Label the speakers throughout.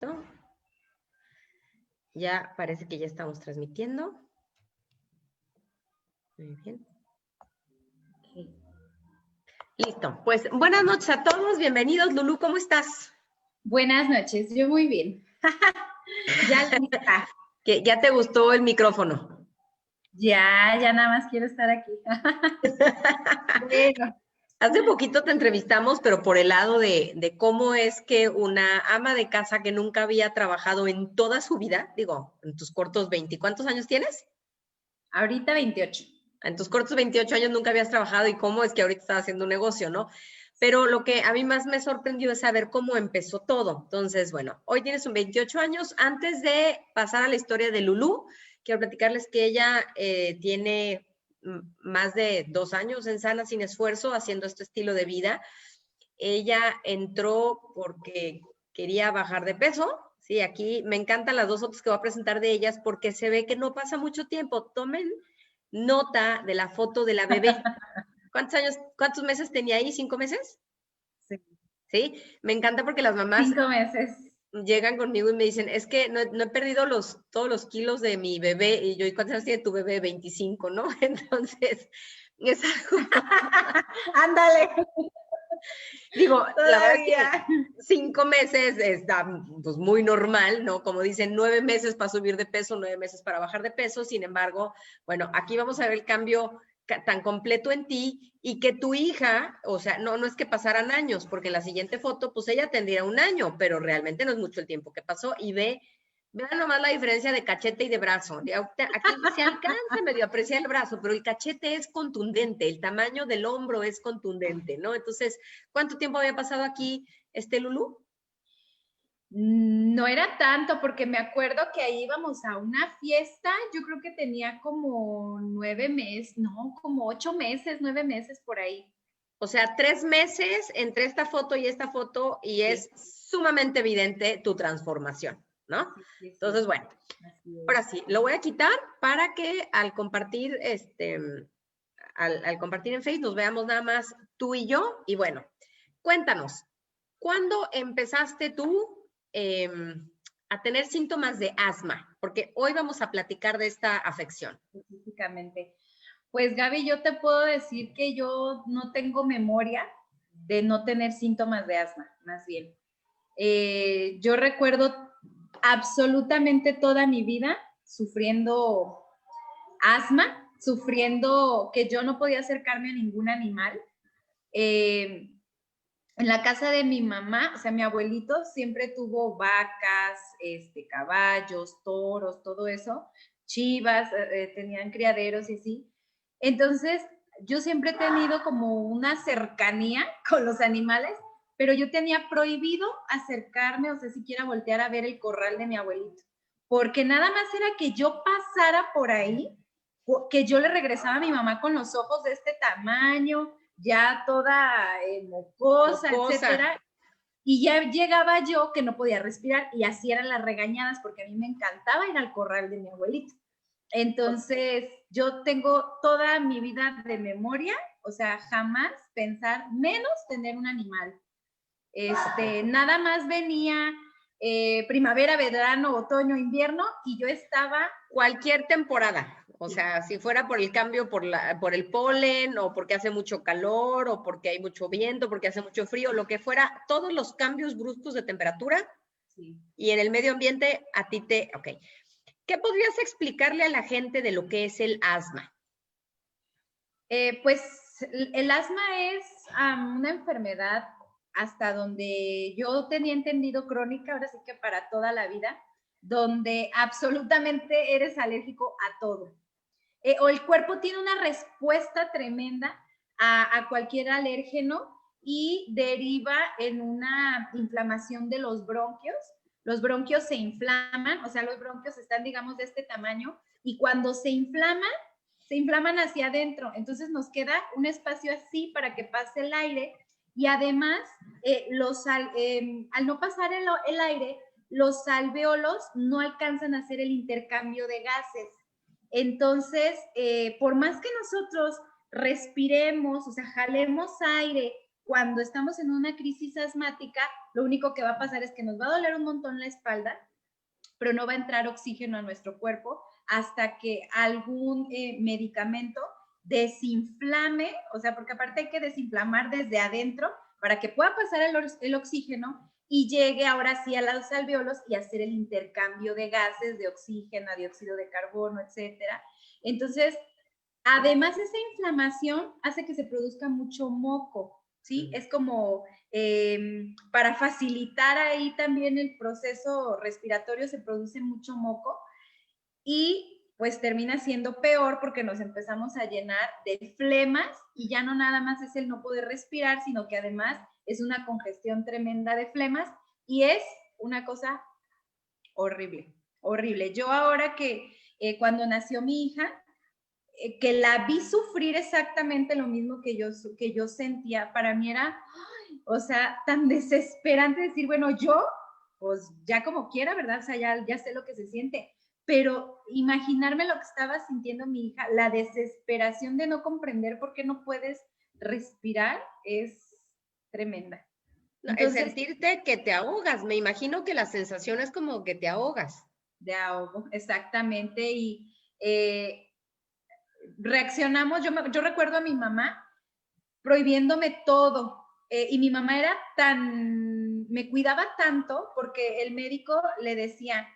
Speaker 1: ¿No? Ya parece que ya estamos transmitiendo. Muy bien. Okay. Listo. Pues buenas noches a todos. Bienvenidos. Lulú, ¿cómo estás?
Speaker 2: Buenas noches. Yo muy bien. Ya lista.
Speaker 1: Que ya te gustó el micrófono.
Speaker 2: Ya nada más quiero estar aquí.
Speaker 1: Bueno. Hace poquito te entrevistamos, pero por el lado de cómo es que una ama de casa que nunca había trabajado en toda su vida, digo, en tus cortos 20, ¿cuántos años tienes?
Speaker 2: Ahorita 28.
Speaker 1: En tus cortos 28 años nunca habías trabajado y cómo es que ahorita estás haciendo un negocio, ¿no? Pero lo que a mí más me sorprendió es saber cómo empezó todo. Entonces, bueno, hoy tienes un 28 años. Antes de pasar a la historia de Lulú, quiero platicarles que ella tiene más de 2 años en Sana Sin Esfuerzo haciendo este estilo de vida. Ella entró porque quería bajar de peso. Sí, aquí me encantan las dos fotos que voy a presentar de ellas porque se ve que no pasa mucho tiempo. Tomen nota de la foto de la bebé. Cuántos meses tenía ahí? ¿5 meses?
Speaker 2: Sí.
Speaker 1: ¿Sí? Me encanta porque las mamás
Speaker 2: 5 meses.
Speaker 1: llegan conmigo y me dicen, es que no he perdido todos los kilos de mi bebé. Y yo, ¿y cuántos años tiene tu bebé? 25, ¿no? Entonces, es algo...
Speaker 2: Ándale.
Speaker 1: Digo, la verdad es
Speaker 2: Todavía.
Speaker 1: que 5 meses está pues muy normal, ¿no? Como dicen, 9 meses para subir de peso, 9 meses para bajar de peso. Sin embargo, bueno, aquí vamos a ver el cambio tan completo en ti y que tu hija, o sea, no es que pasaran años, porque en la siguiente foto, pues ella tendría 1 año, pero realmente no es mucho el tiempo que pasó y vean nomás la diferencia de cachete y de brazo. Aquí se alcanza medio a apreciar el brazo, pero el cachete es contundente, el tamaño del hombro es contundente, ¿no? Entonces, ¿cuánto tiempo había pasado aquí, Lulú?
Speaker 2: No era tanto, porque me acuerdo que ahí íbamos a una fiesta. Yo creo que tenía como 9 meses, no, como 8 meses, 9 meses por ahí.
Speaker 1: O sea, 3 meses entre esta foto y es sumamente evidente tu transformación, ¿no?
Speaker 2: Sí.
Speaker 1: Entonces, bueno, ahora sí, lo voy a quitar para que al compartir, al compartir en Facebook nos veamos nada más tú y yo. Y bueno, cuéntanos, ¿cuándo empezaste tú a tener síntomas de asma? Porque hoy vamos a platicar de esta afección.
Speaker 2: Específicamente. Pues Gaby, yo te puedo decir que yo no tengo memoria de no tener síntomas de asma, más bien. Yo recuerdo absolutamente toda mi vida sufriendo asma, sufriendo que yo no podía acercarme a ningún animal. En la casa de mi mamá, o sea, mi abuelito siempre tuvo vacas, caballos, toros, todo eso, chivas, tenían criaderos y así. Entonces, yo siempre he tenido como una cercanía con los animales, pero yo tenía prohibido acercarme, o sea, siquiera voltear a ver el corral de mi abuelito, porque nada más era que yo pasara por ahí, que yo le regresaba a mi mamá con los ojos de este tamaño, ya toda mocosa, etcétera, y ya llegaba yo que no podía respirar y así eran las regañadas porque a mí me encantaba ir al corral de mi abuelito. Entonces, yo tengo toda mi vida de memoria, o sea, jamás pensar, menos tener un animal. Nada más venía primavera, verano, otoño, invierno y yo estaba...
Speaker 1: Cualquier temporada, o sea, si fuera por el cambio por el polen o porque hace mucho calor o porque hay mucho viento, porque hace mucho frío, lo que fuera, todos los cambios bruscos de temperatura y en el medio ambiente a ti ok. ¿Qué podrías explicarle a la gente de lo que es el asma?
Speaker 2: Pues el asma es una enfermedad hasta donde yo tenía entendido crónica, ahora sí que para toda la vida, donde absolutamente eres alérgico a todo. O el cuerpo tiene una respuesta tremenda a cualquier alérgeno y deriva en una inflamación de los bronquios. Los bronquios se inflaman, o sea, los bronquios están, digamos, de este tamaño, y cuando se inflaman hacia adentro. Entonces nos queda un espacio así para que pase el aire y además al no pasar el aire, los alvéolos no alcanzan a hacer el intercambio de gases. Entonces, por más que nosotros respiremos, o sea, jalemos aire cuando estamos en una crisis asmática, lo único que va a pasar es que nos va a doler un montón la espalda, pero no va a entrar oxígeno a nuestro cuerpo hasta que algún medicamento desinflame, o sea, porque aparte hay que desinflamar desde adentro para que pueda pasar el oxígeno y llegue ahora sí a los alvéolos y hacer el intercambio de gases, de oxígeno, dióxido de carbono, etcétera. Entonces, además esa inflamación hace que se produzca mucho moco, ¿sí? Es como para facilitar ahí también el proceso respiratorio se produce mucho moco y pues termina siendo peor porque nos empezamos a llenar de flemas y ya no nada más es el no poder respirar, sino que además es una congestión tremenda de flemas y es una cosa horrible, horrible. Yo ahora que cuando nació mi hija, que la vi sufrir exactamente lo mismo que yo sentía, para mí era, o sea, tan desesperante decir, bueno, yo, pues ya como quiera, ¿verdad? O sea, ya sé lo que se siente, pero imaginarme lo que estaba sintiendo mi hija, la desesperación de no comprender por qué no puedes respirar es tremenda.
Speaker 1: El sentirte que te ahogas, me imagino que la sensación es como que te ahogas.
Speaker 2: De ahogo, exactamente, y reaccionamos, yo recuerdo a mi mamá prohibiéndome todo, y mi mamá era me cuidaba tanto porque el médico le decía,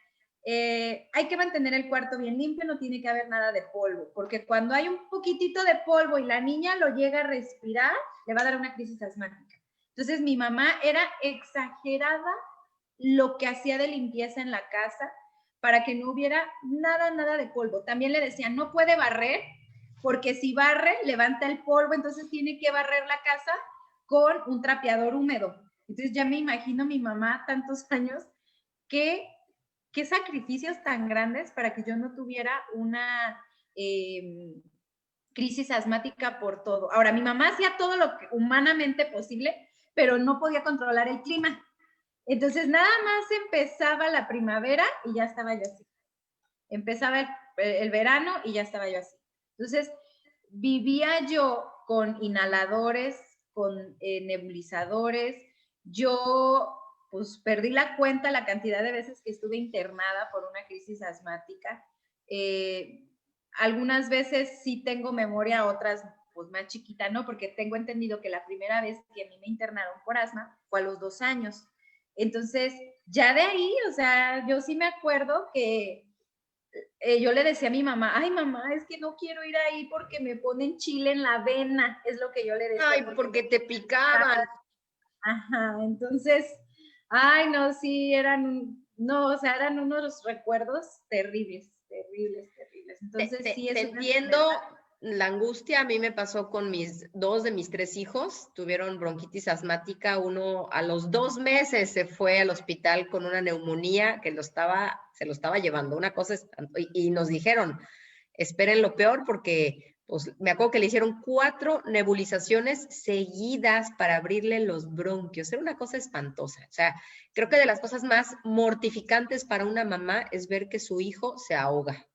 Speaker 2: hay que mantener el cuarto bien limpio, no tiene que haber nada de polvo, porque cuando hay un poquitito de polvo y la niña lo llega a respirar, le va a dar una crisis asmática. Entonces mi mamá era exagerada lo que hacía de limpieza en la casa para que no hubiera nada de polvo. También le decían, no puede barrer, porque si barre, levanta el polvo, entonces tiene que barrer la casa con un trapeador húmedo. Entonces ya me imagino mi mamá tantos años, qué sacrificios tan grandes para que yo no tuviera una crisis asmática por todo. Ahora, mi mamá hacía todo lo que humanamente posible, pero no podía controlar el clima. Entonces, nada más empezaba la primavera y ya estaba yo así. Empezaba el verano y ya estaba yo así. Entonces, vivía yo con inhaladores, con nebulizadores. Yo, pues, perdí la cuenta la cantidad de veces que estuve internada por una crisis asmática. Algunas veces sí tengo memoria, otras pues más chiquita, ¿no? Porque tengo entendido que la primera vez que a mí me internaron por asma fue a los 2 años. Entonces, ya de ahí, o sea, yo sí me acuerdo que yo le decía a mi mamá, ay mamá, es que no quiero ir ahí porque me ponen chile en la vena, es lo que yo le decía.
Speaker 1: Ay, porque te picaban.
Speaker 2: Ajá, entonces, ay no, sí, no, o sea, eran unos recuerdos terribles. Entonces, sí es
Speaker 1: te entiendo la angustia. A mí me pasó con dos de mis 3 hijos, tuvieron bronquitis asmática. Uno a los 2 meses se fue al hospital con una neumonía que se lo estaba llevando. Una cosa y nos dijeron, esperen lo peor porque pues, me acuerdo que le hicieron 4 nebulizaciones seguidas para abrirle los bronquios. Era una cosa espantosa. O sea, creo que de las cosas más mortificantes para una mamá es ver que su hijo se ahoga.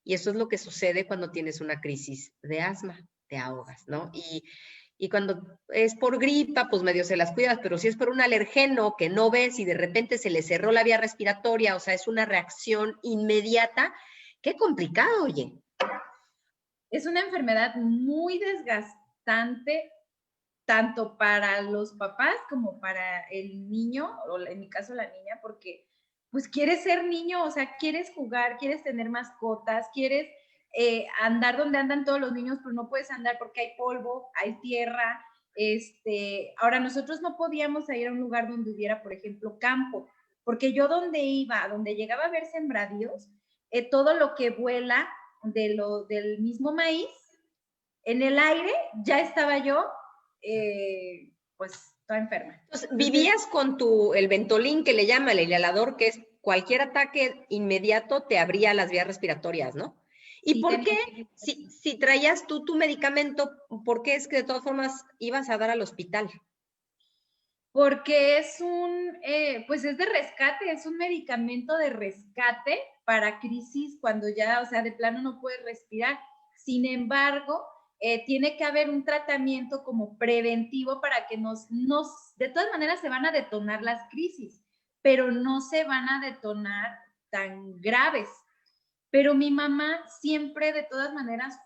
Speaker 1: Y eso es lo que sucede cuando tienes una crisis de asma, te ahogas, ¿no? Y cuando es por gripa, pues medio se las cuidas, pero si es por un alergeno que no ves y de repente se le cerró la vía respiratoria, o sea, es una reacción inmediata, qué complicado, oye.
Speaker 2: Es una enfermedad muy desgastante, tanto para los papás como para el niño, o en mi caso la niña, porque pues quieres ser niño, o sea, quieres jugar, quieres tener mascotas, quieres andar donde andan todos los niños, pero no puedes andar porque hay polvo, hay tierra. Ahora nosotros no podíamos ir a un lugar donde hubiera, por ejemplo, campo, porque yo donde llegaba a ver sembradíos, todo lo que vuela del mismo maíz, en el aire ya estaba yo, pues, toda enferma.
Speaker 1: Entonces, vivías con el Ventolin, que le llama el inhalador, que es cualquier ataque inmediato te abría las vías respiratorias, ¿no? ¿Y sí, por qué, si traías tú tu medicamento, por qué es que de todas formas ibas a dar al hospital?
Speaker 2: Porque pues es de rescate, es un medicamento de rescate para crisis cuando ya, o sea, de plano no puedes respirar. Sin embargo, tiene que haber un tratamiento como preventivo para que de todas maneras se van a detonar las crisis, pero no se van a detonar tan graves. Pero mi mamá siempre de todas maneras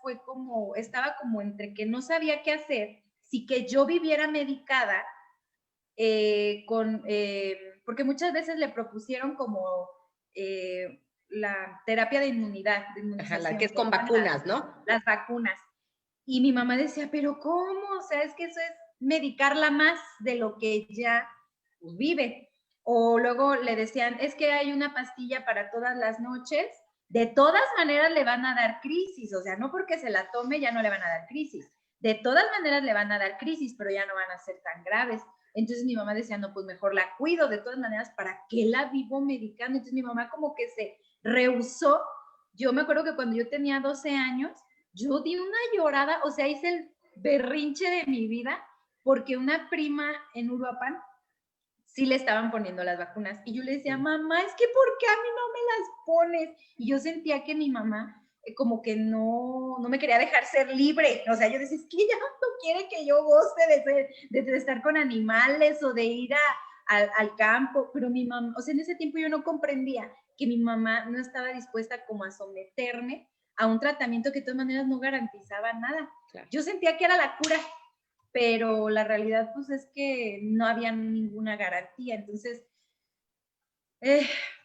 Speaker 2: estaba como entre que no sabía qué hacer, si que yo viviera medicada, porque muchas veces le propusieron como la terapia de inmunidad, de inmunización.
Speaker 1: Ajá, la que es con vacunas, ¿no?
Speaker 2: Las vacunas. Y mi mamá decía, pero ¿cómo? O sea, es que eso es medicarla más de lo que ella pues, vive. O luego le decían, es que hay una pastilla para todas las noches, de todas maneras le van a dar crisis, o sea, no porque se la tome ya no le van a dar crisis, de todas maneras le van a dar crisis, pero ya no van a ser tan graves. Entonces mi mamá decía, no, pues mejor la cuido, de todas maneras, ¿para qué la vivo medicando? Entonces mi mamá como que se rehusó. Yo me acuerdo que cuando yo tenía 12 años, yo di una llorada, o sea, hice el berrinche de mi vida, porque una prima en Uruapan sí le estaban poniendo las vacunas. Y yo le decía, mamá, es que ¿por qué a mí no me las pones? Y yo sentía que mi mamá como que no me quería dejar ser libre. O sea, yo decía, es que ella no quiere que yo goce de estar con animales o de ir al campo. Pero mi mamá, o sea, en ese tiempo yo no comprendía que mi mamá no estaba dispuesta como a someterme a un tratamiento que de todas maneras no garantizaba nada. Claro. Yo sentía que era la cura, pero la realidad pues es que no había ninguna garantía. Entonces,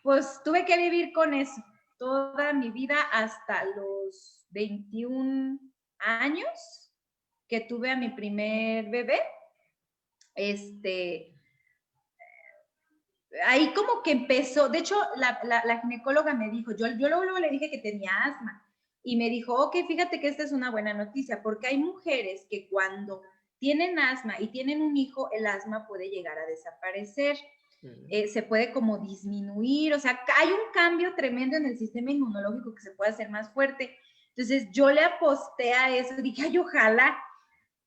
Speaker 2: pues tuve que vivir con eso toda mi vida hasta los 21 años que tuve a mi primer bebé. Ahí como que empezó, de hecho la ginecóloga me dijo, yo luego le dije que tenía asma y me dijo, ok, fíjate que esta es una buena noticia porque hay mujeres que cuando tienen asma y tienen un hijo, el asma puede llegar a desaparecer, se puede como disminuir, o sea, hay un cambio tremendo en el sistema inmunológico que se puede hacer más fuerte. Entonces yo le aposté a eso, dije, ay, ojalá.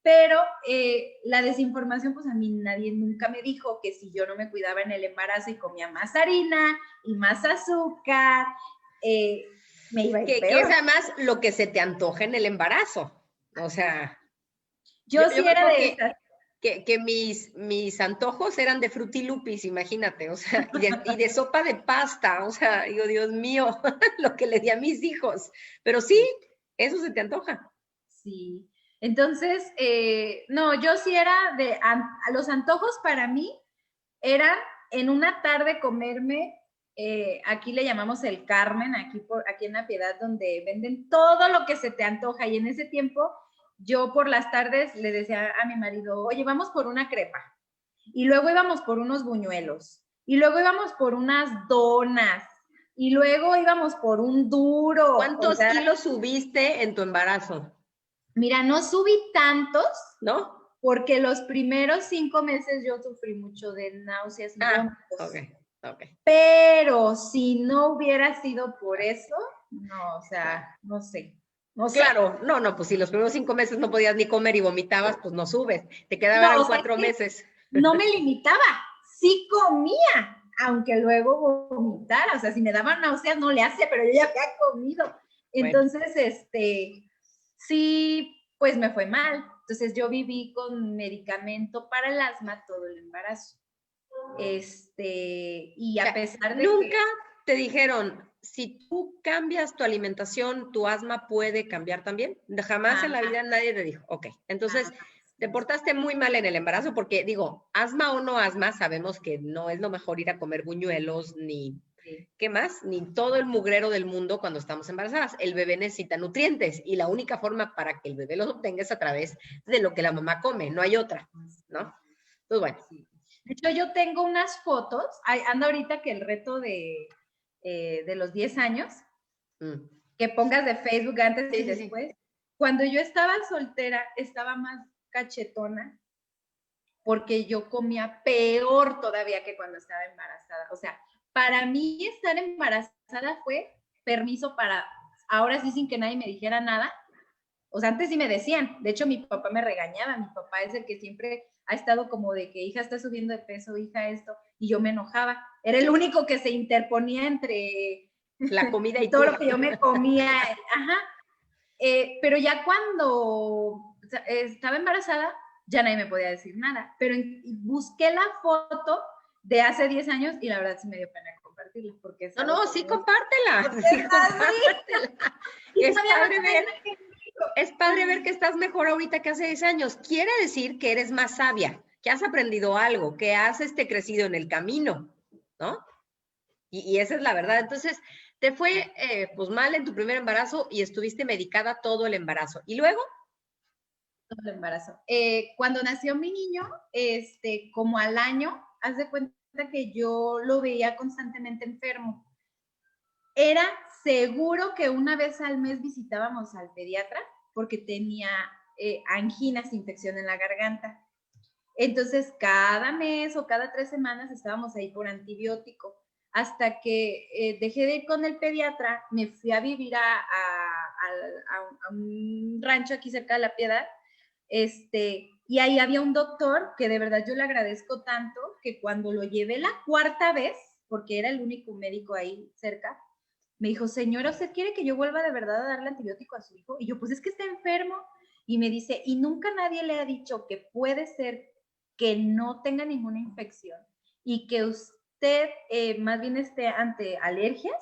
Speaker 2: Pero la desinformación, pues a mí nadie nunca me dijo que si yo no me cuidaba en el embarazo y comía más harina y más azúcar, me iba a ir peor.
Speaker 1: Que es además lo que se te antoja en el embarazo. O sea,
Speaker 2: yo sí era de esas.
Speaker 1: Que mis antojos eran de frutilupis, imagínate, o sea, y de sopa de pasta, o sea, digo, Dios mío, lo que le di a mis hijos. Pero sí, eso se te antoja.
Speaker 2: Sí. Entonces, no, yo sí era los antojos para mí eran en una tarde comerme, aquí le llamamos el Carmen, aquí en La Piedad, donde venden todo lo que se te antoja. Y en ese tiempo, yo por las tardes le decía a mi marido, oye, vamos por una crepa. Y luego íbamos por unos buñuelos. Y luego íbamos por unas donas. Y luego íbamos por un duro.
Speaker 1: ¿Cuántos kilos subiste en tu embarazo?
Speaker 2: Mira, no subí tantos,
Speaker 1: ¿no?
Speaker 2: Porque los primeros 5 meses yo sufrí mucho de náuseas y vómitos.
Speaker 1: Okay.
Speaker 2: Pero si no hubiera sido por eso, no, o sea, no sé.
Speaker 1: Claro, no, pues si los primeros 5 meses no podías ni comer y vomitabas, pues no subes. Te quedaban 4 meses.
Speaker 2: No me limitaba, sí comía, aunque luego vomitara. O sea, si me daban náuseas no le hace, pero yo ya había comido. Entonces, sí, pues me fue mal. Entonces yo viví con medicamento para el asma todo el embarazo. Y a pesar de
Speaker 1: ¿Nunca te dijeron, si tú cambias tu alimentación, tu asma puede cambiar también? Jamás en la vida nadie te dijo, ok. Entonces, te portaste muy mal en el embarazo porque, digo, asma o no asma, sabemos que no es lo mejor ir a comer buñuelos ni... ¿Qué más? Ni todo el mugrero del mundo cuando estamos embarazadas. El bebé necesita nutrientes y la única forma para que el bebé los obtenga es a través de lo que la mamá come, no hay otra, ¿no? Entonces, bueno.
Speaker 2: De hecho, yo tengo unas fotos, anda ahorita que el reto de los 10 años, que pongas de Facebook antes y después. Sí. Cuando yo estaba soltera, estaba más cachetona, porque yo comía peor todavía que cuando estaba embarazada. O sea, para mí estar embarazada fue permiso para, ahora sí sin que nadie me dijera nada. O sea, antes sí me decían, de hecho mi papá me regañaba, mi papá es el que siempre ha estado como de que hija está subiendo de peso, hija esto, y yo me enojaba. Era el único que se interponía entre
Speaker 1: la comida y
Speaker 2: todo lo que yo me comía. Ajá. Pero ya cuando estaba embarazada, ya nadie me podía decir nada. Pero busqué la foto de hace 10 años y la verdad sí me dio pena compartirla. Porque es
Speaker 1: No, sí, compártela.
Speaker 2: Porque
Speaker 1: Sí, compártela.
Speaker 2: y
Speaker 1: Es padre ver que estás mejor ahorita que hace 10 años. Quiere decir que eres más sabia, que has aprendido algo, que has crecido en el camino, ¿no? Y esa es la verdad. Entonces, te fue pues mal en tu primer embarazo y estuviste medicada todo el embarazo. ¿Y luego?
Speaker 2: Todo el embarazo. Cuando nació mi niño, como al año, haz de cuenta que yo lo veía constantemente enfermo. Era seguro que una vez al mes visitábamos al pediatra porque tenía anginas, infección en la garganta. Entonces, cada mes o cada 3 semanas estábamos ahí por antibiótico. Hasta que dejé de ir con el pediatra, me fui a vivir a un rancho aquí cerca de La Piedad. Y ahí había un doctor que de verdad yo le agradezco tanto que cuando lo llevé la 4ª vez, porque era el único médico ahí cerca, me dijo, señora, ¿usted quiere que yo vuelva de verdad a darle antibiótico a su hijo? Y yo, pues es que está enfermo. Y me dice, y nunca nadie le ha dicho que puede ser que no tenga ninguna infección y que usted más bien esté ante alergias.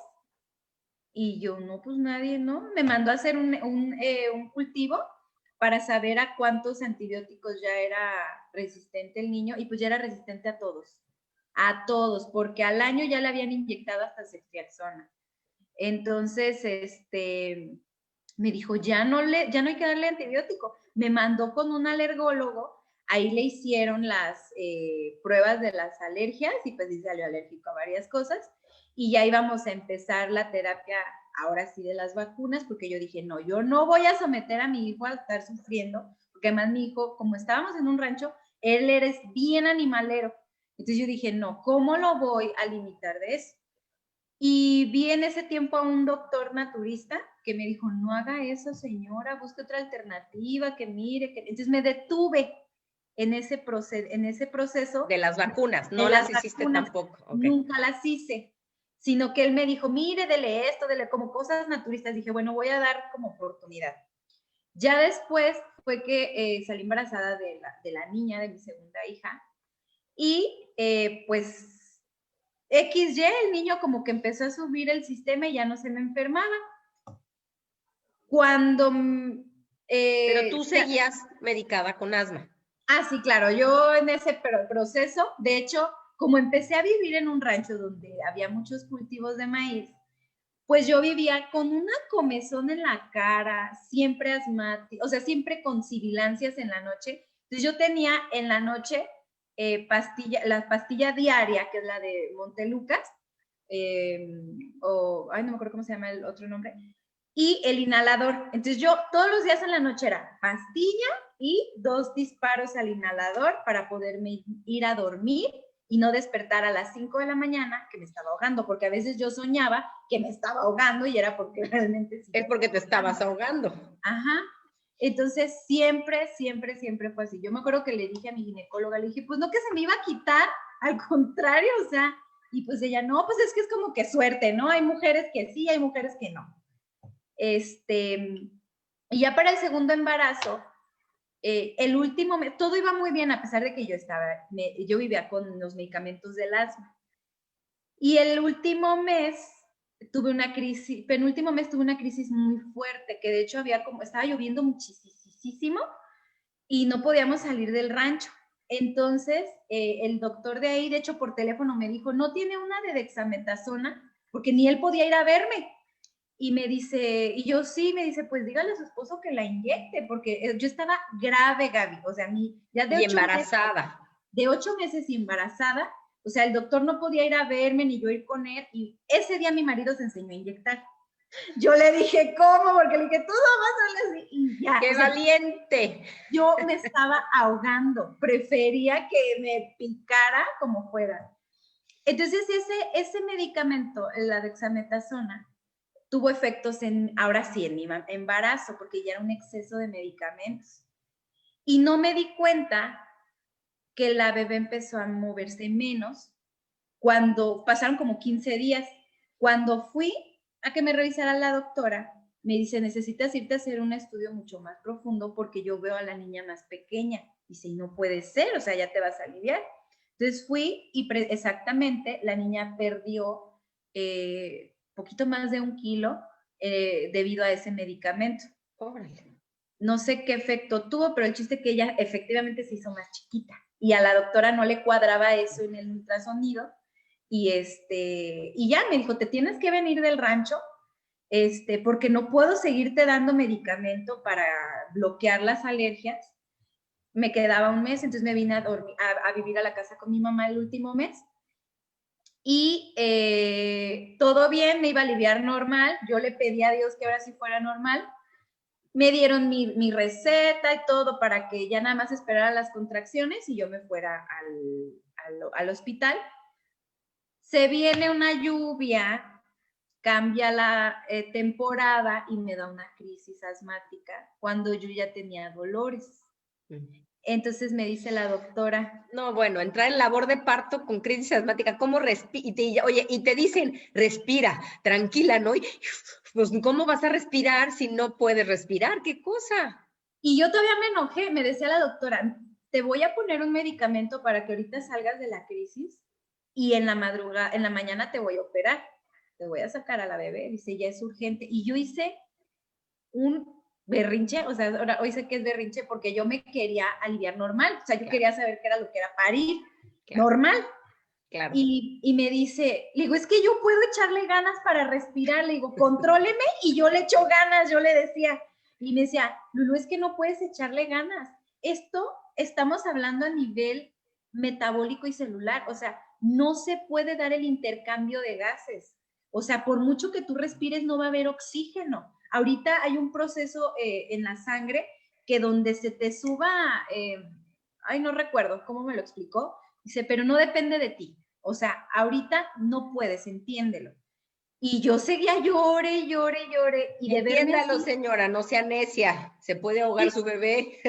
Speaker 2: Y yo, no, pues nadie, ¿no? Me mandó a hacer un cultivo para saber a cuántos antibióticos ya era resistente el niño, y pues ya era resistente a todos, porque al año ya le habían inyectado hasta ceftriaxona. Entonces, me dijo, ya no hay que darle antibiótico. Me mandó con un alergólogo, ahí le hicieron las pruebas de las alergias y pues dice salió alérgico a varias cosas, y ya íbamos a empezar la terapia, ahora sí, de las vacunas, porque yo dije, no, yo no voy a someter a mi hijo a estar sufriendo, porque además mi hijo, como estábamos en un rancho, él eres bien animalero. Entonces yo dije, no, ¿cómo lo voy a limitar de eso? Y vi en ese tiempo a un doctor naturista que me dijo, no haga eso, señora, busque otra alternativa, que mire, que... Entonces me detuve en ese proceso.
Speaker 1: De las vacunas, no las hiciste tampoco.
Speaker 2: Okay. Nunca las hice, sino que él me dijo, mire, dele esto, dele como cosas naturistas. Dije, bueno, voy a dar como oportunidad. Ya después fue que salí embarazada de la niña, de mi segunda hija, y pues XY, el niño como que empezó a subir el sistema y ya no se me enfermaba. Cuando...
Speaker 1: pero tú seguías medicada con asma.
Speaker 2: Ah, sí, claro, yo en ese proceso, de hecho, como empecé a vivir en un rancho donde había muchos cultivos de maíz, pues yo vivía con una comezón en la cara, siempre asmática, o sea, siempre con sibilancias en la noche. Entonces yo tenía en la noche la pastilla diaria, que es la de Montelucas, no me acuerdo cómo se llama el otro nombre, y el inhalador. Entonces yo todos los días en la noche era pastilla y 2 disparos al inhalador para poderme ir a dormir y no despertar a las 5 de la mañana que me estaba ahogando, porque a veces yo soñaba que me estaba ahogando y era porque realmente... Sí,
Speaker 1: es porque te estabas ahogando.
Speaker 2: Ajá. Entonces siempre fue así. Yo me acuerdo que le dije a mi ginecóloga, le dije, pues no que se me iba a quitar, al contrario, o sea, y pues ella, no, pues es que es como que suerte, ¿no? Hay mujeres que sí, hay mujeres que no. Y ya para el segundo embarazo, el último mes, todo iba muy bien a pesar de que yo vivía con los medicamentos del asma. Y el último mes penúltimo mes tuve una crisis muy fuerte, que de hecho estaba lloviendo muchísimo y no podíamos salir del rancho. Entonces, el doctor de ahí, de hecho, por teléfono me dijo, ¿no tiene una de dexametasona? Porque ni él podía ir a verme. Y me dice, y yo sí, me dice, pues dígale a su esposo que la inyecte, porque yo estaba grave, Gaby, o sea, ya de 8
Speaker 1: embarazada.
Speaker 2: De 8 meses y embarazada, o sea, el doctor no podía ir a verme ni yo ir con él, y ese día mi marido se enseñó a inyectar. Yo le dije, ¿cómo? Porque le dije, tú no vas a hacerle así, y ya.
Speaker 1: ¡Qué valiente!
Speaker 2: Yo me estaba ahogando, prefería que me picara como fuera. Entonces, ese medicamento, la dexametasona, tuvo efectos ahora sí, en mi embarazo, porque ya era un exceso de medicamentos. Y no me di cuenta que la bebé empezó a moverse menos cuando pasaron como 15 días. Cuando fui a que me revisara la doctora, me dice, necesitas irte a hacer un estudio mucho más profundo porque yo veo a la niña más pequeña. Dice, y no puede ser, o sea, ya te vas a aliviar. Entonces fui y exactamente la niña perdió poquito más de 1 kilo debido a ese medicamento.
Speaker 1: Órale.
Speaker 2: No sé qué efecto tuvo, pero el chiste es que ella efectivamente se hizo más chiquita y a la doctora no le cuadraba eso en el ultrasonido y ya me dijo, te tienes que venir del rancho porque no puedo seguirte dando medicamento para bloquear las alergias. Me quedaba 1 mes, entonces me vine a vivir a la casa con mi mamá el último mes. Y todo bien, me iba a aliviar normal. Yo le pedí a Dios que ahora sí fuera normal. Me dieron mi receta y todo para que ya nada más esperara las contracciones y yo me fuera al hospital. Se viene una lluvia, cambia la temporada y me da una crisis asmática cuando yo ya tenía dolores. Entonces me dice la doctora.
Speaker 1: No, bueno, entrar en labor de parto con crisis asmática, ¿cómo respira? Oye, y te dicen, respira, tranquila, ¿no? Y, pues, ¿cómo vas a respirar si no puedes respirar? ¿Qué cosa?
Speaker 2: Y yo todavía me enojé, me decía la doctora, te voy a poner un medicamento para que ahorita salgas de la crisis y en la mañana te voy a operar, te voy a sacar a la bebé, dice, ya es urgente. Y yo hice un berrinche, o sea, ahora hoy sé que es berrinche porque yo me quería aliviar normal, o sea, yo quería saber qué era lo que era parir normal.
Speaker 1: Claro.
Speaker 2: Y me dice, le digo, es que yo puedo echarle ganas para respirar, le digo, contróleme, y yo le echo ganas, yo le decía, y me decía, Lulu, es que no puedes echarle ganas, esto estamos hablando a nivel metabólico y celular, o sea, no se puede dar el intercambio de gases, o sea, por mucho que tú respires no va a haber oxígeno. Ahorita hay un proceso en la sangre que donde se te suba, no recuerdo cómo me lo explicó, dice, pero no depende de ti. O sea, ahorita no puedes, entiéndelo. Y yo seguía llore. Y de
Speaker 1: entiéndalo, así, señora, no sea necia. Se puede ahogar su bebé.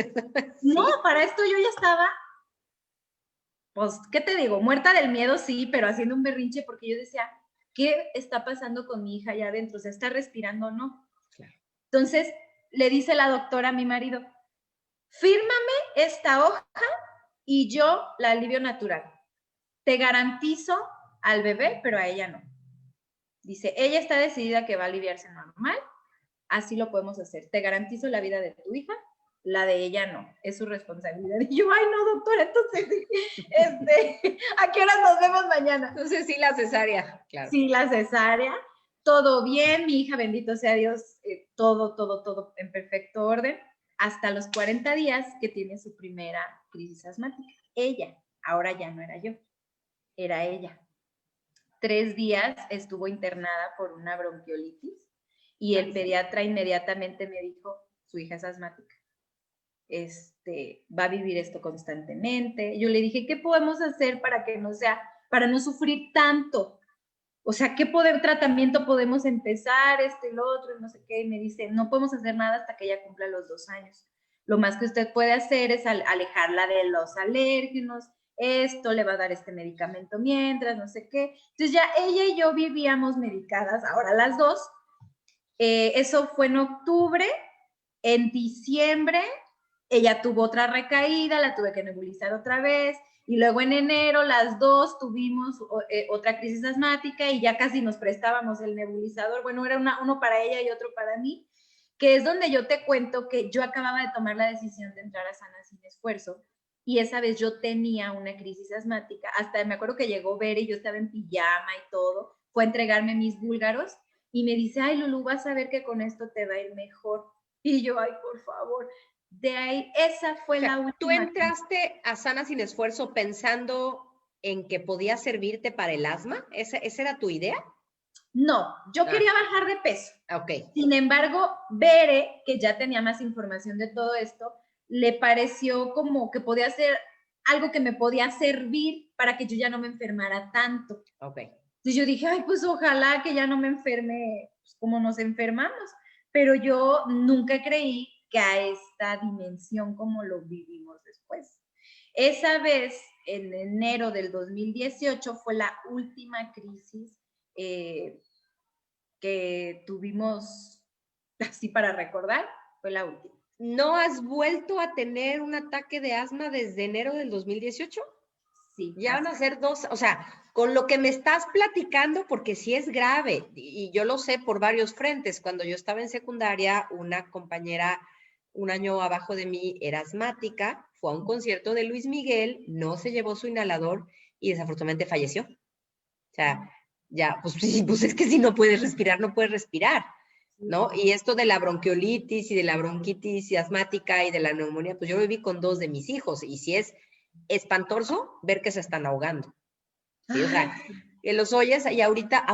Speaker 2: No, ¿sí? Para esto yo ya estaba, pues, ¿qué te digo? Muerta del miedo, sí, pero haciendo un berrinche porque yo decía, ¿qué está pasando con mi hija allá adentro? ¿Se está respirando o no? Claro. Entonces, le dice la doctora a mi marido, fírmame esta hoja y yo la alivio natural. Te garantizo al bebé, pero a ella no. Dice, ella está decidida que va a aliviarse normal, así lo podemos hacer. Te garantizo la vida de tu hija, la de ella no, es su responsabilidad. Y yo, ay no, doctora, entonces, ¿a qué horas nos vemos mañana?
Speaker 1: Entonces sí, la cesárea, claro.
Speaker 2: Sí, la cesárea, todo bien, mi hija, bendito sea Dios, todo en perfecto orden, hasta los 40 días que tiene su primera crisis asmática. Ella, ahora ya no era yo, era ella. 3 días estuvo internada por una bronquiolitis y el pediatra inmediatamente me dijo, su hija es asmática, va a vivir esto constantemente. Yo le dije, ¿qué podemos hacer para que no sea, para no sufrir tanto? O sea, ¿qué tratamiento podemos empezar? Lo otro, no sé qué. Y me dice, no podemos hacer nada hasta que ella cumpla los 2 años. Lo más que usted puede hacer es alejarla de los alérgenos, esto, le va a dar este medicamento mientras, no sé qué. Entonces ya ella y yo vivíamos medicadas, ahora las dos. Eso fue en octubre. En diciembre ella tuvo otra recaída, la tuve que nebulizar otra vez. Y luego en enero las dos tuvimos otra crisis asmática y ya casi nos prestábamos el nebulizador. Bueno, era uno para ella y otro para mí, que es donde yo te cuento que yo acababa de tomar la decisión de entrar a Sana Sin Esfuerzo y esa vez yo tenía una crisis asmática. Hasta me acuerdo que llegó Bere y yo estaba en pijama y todo. Fue a entregarme mis búlgaros y me dice, ay, Lulu, vas a ver que con esto te va a ir mejor. Y yo, ay, por favor. De ahí, esa fue la última.
Speaker 1: ¿Tú entraste a Sana Sin Esfuerzo pensando en que podía servirte para el asma? ¿Esa era tu idea?
Speaker 2: No, yo quería bajar de peso.
Speaker 1: Ok.
Speaker 2: Sin embargo, Bere, que ya tenía más información de todo esto, le pareció como que podía ser algo que me podía servir para que yo ya no me enfermara tanto.
Speaker 1: Ok.
Speaker 2: Entonces yo dije, ay, pues ojalá que ya no me enferme pues, como nos enfermamos. Pero yo nunca creí que a esta dimensión como lo vivimos después. Esa vez, en enero del 2018, fue la última crisis que tuvimos así para recordar, fue la última.
Speaker 1: ¿No has vuelto a tener un ataque de asma desde enero del 2018?
Speaker 2: Sí.
Speaker 1: Ya van a ser 2, o sea, con lo que me estás platicando, porque sí es grave, y yo lo sé por varios frentes. Cuando yo estaba en secundaria, una compañera un año abajo de mí era asmática, fue a un concierto de Luis Miguel, no se llevó su inhalador y desafortunadamente falleció. O sea, ya, pues sí, pues es que si no puedes respirar, no puedes respirar, ¿no? Y esto de la bronquiolitis y de la bronquitis asmática y de la neumonía, pues yo lo viví con 2 de mis hijos, y sí es espantoso ver que se están ahogando. Sí, o sea, que los oyes y ahorita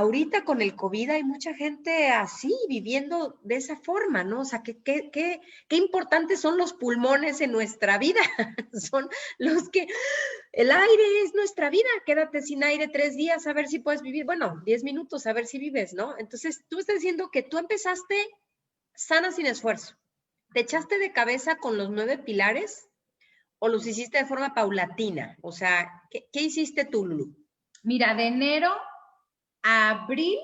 Speaker 1: con el COVID hay mucha gente así, viviendo de esa forma, ¿no? O sea, qué importantes son los pulmones en nuestra vida. Son los que, el aire es nuestra vida. Quédate sin aire 3 días a ver si puedes vivir. Bueno, 10 minutos a ver si vives, ¿no? Entonces, tú estás diciendo que tú empezaste sana sin esfuerzo. ¿Te echaste de cabeza con los 9 pilares o los hiciste de forma paulatina? O sea, ¿qué hiciste tú, Lulu?
Speaker 2: Mira, de enero a abril,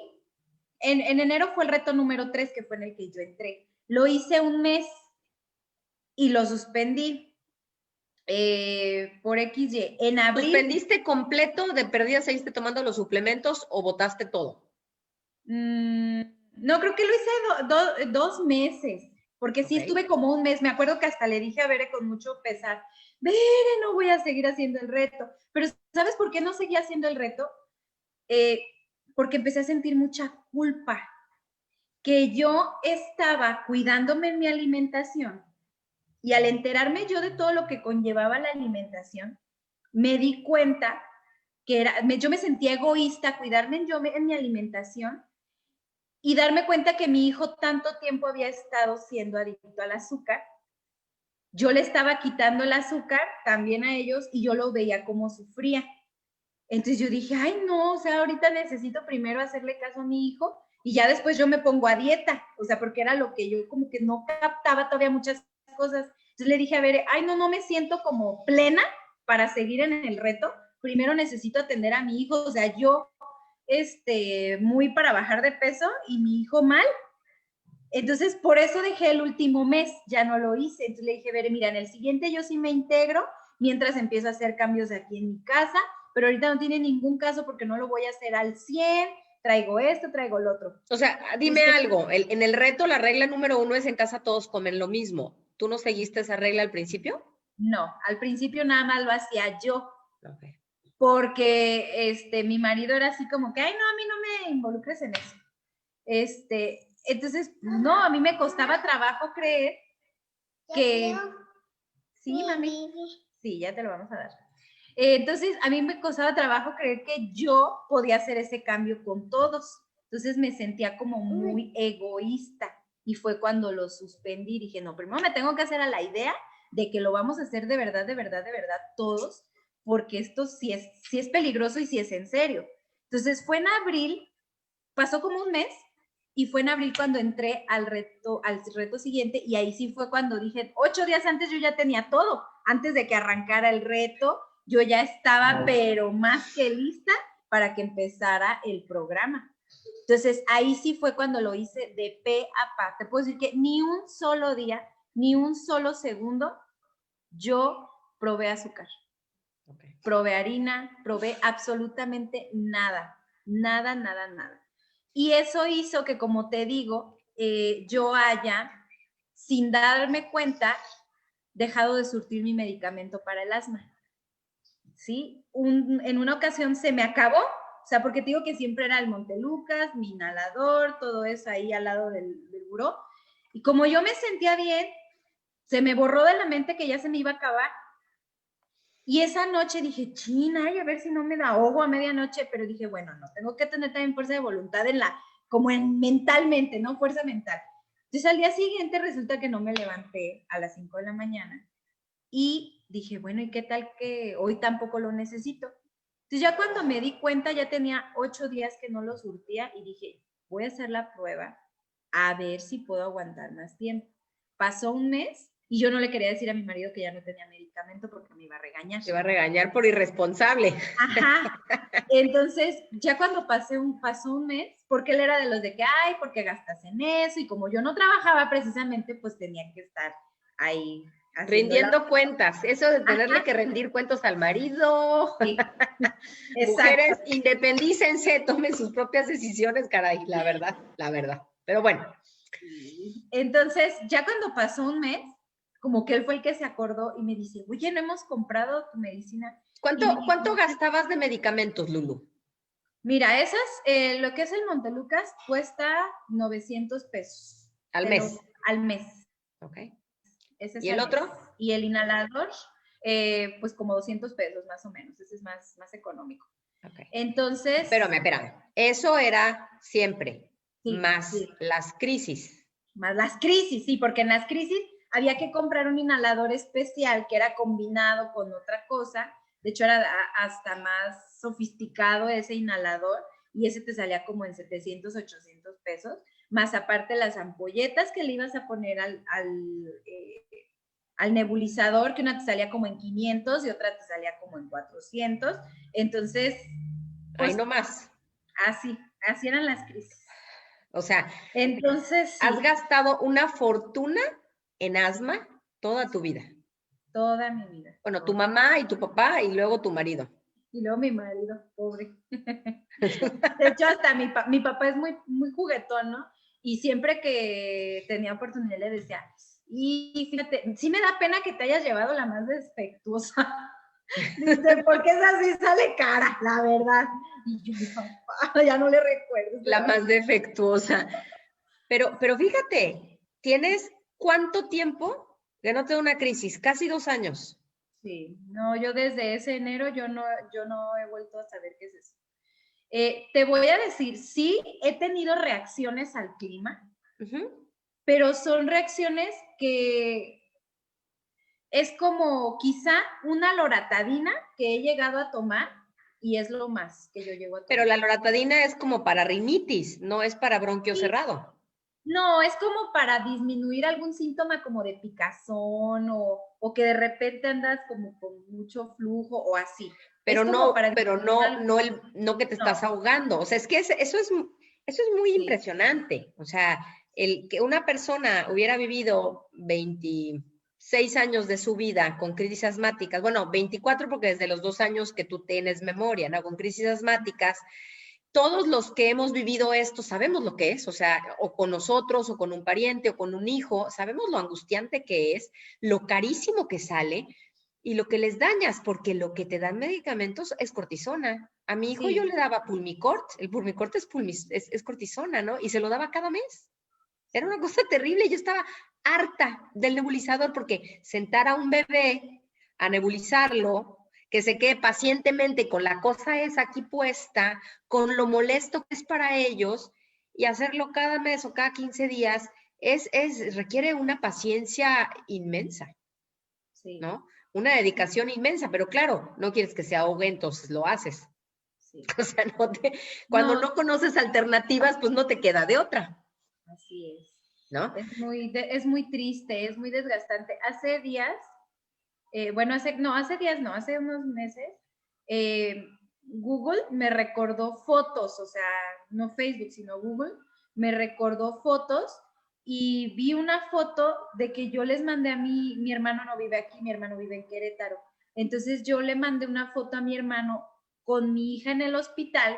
Speaker 2: en enero fue el reto número 3, que fue en el que yo entré. Lo hice un mes y lo suspendí por XY. En abril...
Speaker 1: ¿Suspendiste completo, de perdida seguiste tomando los suplementos o botaste todo?
Speaker 2: No, creo que lo hice 2 meses, porque sí estuve como un mes. Me acuerdo que hasta le dije a Bere con mucho pesar, Bere, no voy a seguir haciendo el reto. Pero ¿sabes por qué no seguía haciendo el reto? Porque empecé a sentir mucha culpa, que yo estaba cuidándome en mi alimentación, y al enterarme yo de todo lo que conllevaba la alimentación, me di cuenta que yo me sentía egoísta cuidarme en mi alimentación, y darme cuenta que mi hijo tanto tiempo había estado siendo adicto al azúcar. Yo le estaba quitando el azúcar también a ellos y yo lo veía como sufría. Entonces yo dije, ay no, o sea, ahorita necesito primero hacerle caso a mi hijo y ya después yo me pongo a dieta, o sea, porque era lo que yo como que no captaba todavía muchas cosas. Entonces le dije, a ver, ay no me siento como plena para seguir en el reto, primero necesito atender a mi hijo, o sea, yo muy para bajar de peso y mi hijo mal. Entonces, por eso dejé el último mes, ya no lo hice. Entonces le dije, Bere, mira, en el siguiente yo sí me integro mientras empiezo a hacer cambios aquí en mi casa, pero ahorita no tiene ningún caso porque no lo voy a hacer al 100, traigo esto, traigo lo otro.
Speaker 1: O sea, dime algo, en el reto la regla número 1 es en casa todos comen lo mismo. ¿Tú no seguiste esa regla al principio?
Speaker 2: No, al principio nada más lo hacía yo. Okay. Porque mi marido era así como que, ay, no, a mí no me involucres en eso. Entonces, no, a mí me costaba trabajo creer que... Sí, mami. Sí, ya te lo vamos a dar. Entonces, a mí me costaba trabajo creer que yo podía hacer ese cambio con todos. Entonces, me sentía como muy egoísta. Y fue cuando lo suspendí. Dije, no, primero me tengo que hacer a la idea de que lo vamos a hacer de verdad, de verdad, de verdad, todos, porque esto sí es peligroso y sí es en serio. Entonces, fue en abril, pasó como un mes, y fue en abril cuando entré al reto siguiente, y ahí sí fue cuando dije, 8 días antes yo ya tenía todo, antes de que arrancara el reto, yo ya estaba pero más que lista para que empezara el programa. Entonces ahí sí fue cuando lo hice de pe a pa. Te puedo decir que ni un solo día, ni un solo segundo, yo probé azúcar. Okay. Probé harina, probé absolutamente nada, nada, nada, nada. Y eso hizo que, como te digo, yo haya, sin darme cuenta, dejado de surtir mi medicamento para el asma. ¿Sí? En una ocasión se me acabó, o sea, porque te digo que siempre era el Montelucas, mi inhalador, todo eso ahí al lado del buró. Y como yo me sentía bien, se me borró de la mente que ya se me iba a acabar. Y esa noche dije, china, a ver si no me da ahogo a medianoche, pero dije, bueno, no, tengo que tener también fuerza de voluntad como mentalmente, ¿no? Fuerza mental. Entonces al día siguiente resulta que no me levanté a las 5 de la mañana y dije, bueno, ¿y qué tal que hoy tampoco lo necesito? Entonces ya cuando me di cuenta ya tenía 8 días que no lo surtía y dije, voy a hacer la prueba a ver si puedo aguantar más tiempo. Pasó un mes y yo no le quería decir a mi marido que ya no tenía medicamento porque me iba a regañar.
Speaker 1: Te iba a regañar por irresponsable.
Speaker 2: Ajá. Entonces, ya cuando pasó un mes, porque él era de los de que, ay, porque gastas en eso, y como yo no trabajaba precisamente, pues tenía que estar ahí.
Speaker 1: Rindiendo cuentas, eso de tenerle que rendir cuentos al marido.
Speaker 2: Sí.
Speaker 1: Mujeres, independícense, tomen sus propias decisiones, caray, la verdad. Pero bueno.
Speaker 2: Entonces, ya cuando pasó un mes, como que él fue el que se acordó y me dice, oye, no hemos comprado tu medicina.
Speaker 1: ¿Cuánto gastabas de medicamentos, Lulu?
Speaker 2: Mira, lo que es el Montelucas cuesta 900 pesos.
Speaker 1: ¿Al mes?
Speaker 2: Al mes.
Speaker 1: Ok.
Speaker 2: ¿Y el otro? Y el inhalador, pues como 200 pesos más o menos. Ese es más económico.
Speaker 1: Okay.
Speaker 2: Entonces...
Speaker 1: Espérame. Eso era siempre, sí, más sí. Las crisis.
Speaker 2: Más las crisis, sí, porque en las crisis había que comprar un inhalador especial que era combinado con otra cosa. De hecho, era hasta más sofisticado ese inhalador y ese te salía como en 700, 800 pesos. Más aparte las ampolletas que le ibas a poner al nebulizador, que una te salía como en 500 y otra te salía como en 400. Entonces,
Speaker 1: pues, ahí nomás.
Speaker 2: Así eran las crisis.
Speaker 1: O sea,
Speaker 2: entonces sí.
Speaker 1: Has gastado una fortuna en asma toda tu vida.
Speaker 2: Toda mi vida.
Speaker 1: Bueno, tu mamá y tu papá y luego tu marido.
Speaker 2: Y luego mi marido, pobre. De hecho, hasta mi papá es muy, muy juguetón, ¿no? Y siempre que tenía oportunidad le decía, y fíjate, sí me da pena que te hayas llevado la más defectuosa. Dice, porque esa sí sale cara, la verdad. Y yo, mi papá, ya no le recuerdo.
Speaker 1: La más defectuosa. Pero fíjate, ¿tienes cuánto tiempo que no te da una crisis? Casi 2 años.
Speaker 2: Sí, no, yo desde ese enero yo no he vuelto a saber qué es eso. Te voy a decir, sí, he tenido reacciones al clima, pero son reacciones que es como quizá una loratadina que he llegado a tomar y es lo más que yo llego a tomar.
Speaker 1: Pero la loratadina es como para rinitis, no es para bronquio cerrado.
Speaker 2: No, es como para disminuir algún síntoma como de picazón o que de repente andas como con mucho flujo o así.
Speaker 1: Pero no que te estás ahogando. O sea, es que eso es muy impresionante. O sea, el que una persona hubiera vivido 26 años de su vida con crisis asmáticas, bueno, 24 porque desde los 2 años que tú tienes memoria, ¿no? Con crisis asmáticas, todos los que hemos vivido esto sabemos lo que es, o sea, o con nosotros, o con un pariente, o con un hijo, sabemos lo angustiante que es, lo carísimo que sale y lo que les dañas, porque lo que te dan medicamentos es cortisona. A mi hijo yo le daba Pulmicort, el Pulmicort es cortisona, ¿no? Y se lo daba cada mes. Era una cosa terrible, yo estaba harta del nebulizador porque sentar a un bebé a nebulizarlo, que se quede pacientemente con la cosa esa aquí puesta, con lo molesto que es para ellos, y hacerlo cada mes o cada 15 días, requiere una paciencia inmensa, sí, ¿no? Una dedicación inmensa, pero claro, no quieres que se ahogue, entonces lo haces. Sí. O sea, cuando no conoces alternativas, pues no te queda de otra.
Speaker 2: Así es.
Speaker 1: ¿No?
Speaker 2: Es muy triste, es muy desgastante. Hace días, hace unos meses, Google me recordó fotos, o sea, no Facebook, sino Google, me recordó fotos y vi una foto de que yo les mandé a mi hermano no vive aquí, mi hermano vive en Querétaro. Entonces yo le mandé una foto a mi hermano con mi hija en el hospital,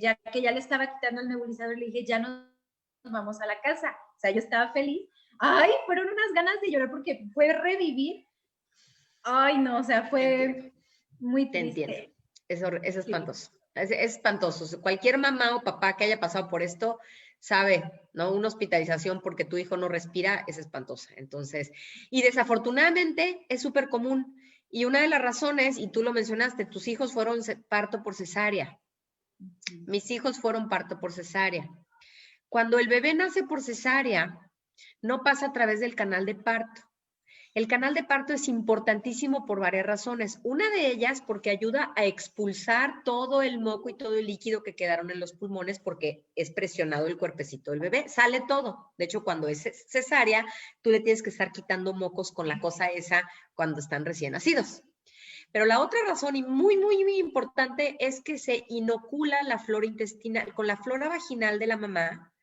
Speaker 2: ya que ya le estaba quitando el nebulizador, le dije, ya nos vamos a la casa. O sea, yo estaba feliz. Ay, fueron unas ganas de llorar porque fue revivir. Ay, no, o sea, fue muy triste.
Speaker 1: Te entiendo. Es espantoso. Sí. Es espantoso. Cualquier mamá o papá que haya pasado por esto sabe, ¿no? Una hospitalización porque tu hijo no respira es espantosa. Entonces, y desafortunadamente es súper común. Y una de las razones, y tú lo mencionaste, tus hijos fueron parto por cesárea. Mis hijos fueron parto por cesárea. Cuando el bebé nace por cesárea, no pasa a través del canal de parto. El canal de parto es importantísimo por varias razones. Una de ellas porque ayuda a expulsar todo el moco y todo el líquido que quedaron en los pulmones porque es presionado el cuerpecito del bebé. Sale todo. De hecho, cuando es cesárea, tú le tienes que estar quitando mocos con la cosa esa cuando están recién nacidos. Pero la otra razón, y muy, muy, muy importante, es que se inocula la flora intestinal. Con la flora vaginal de la mamá,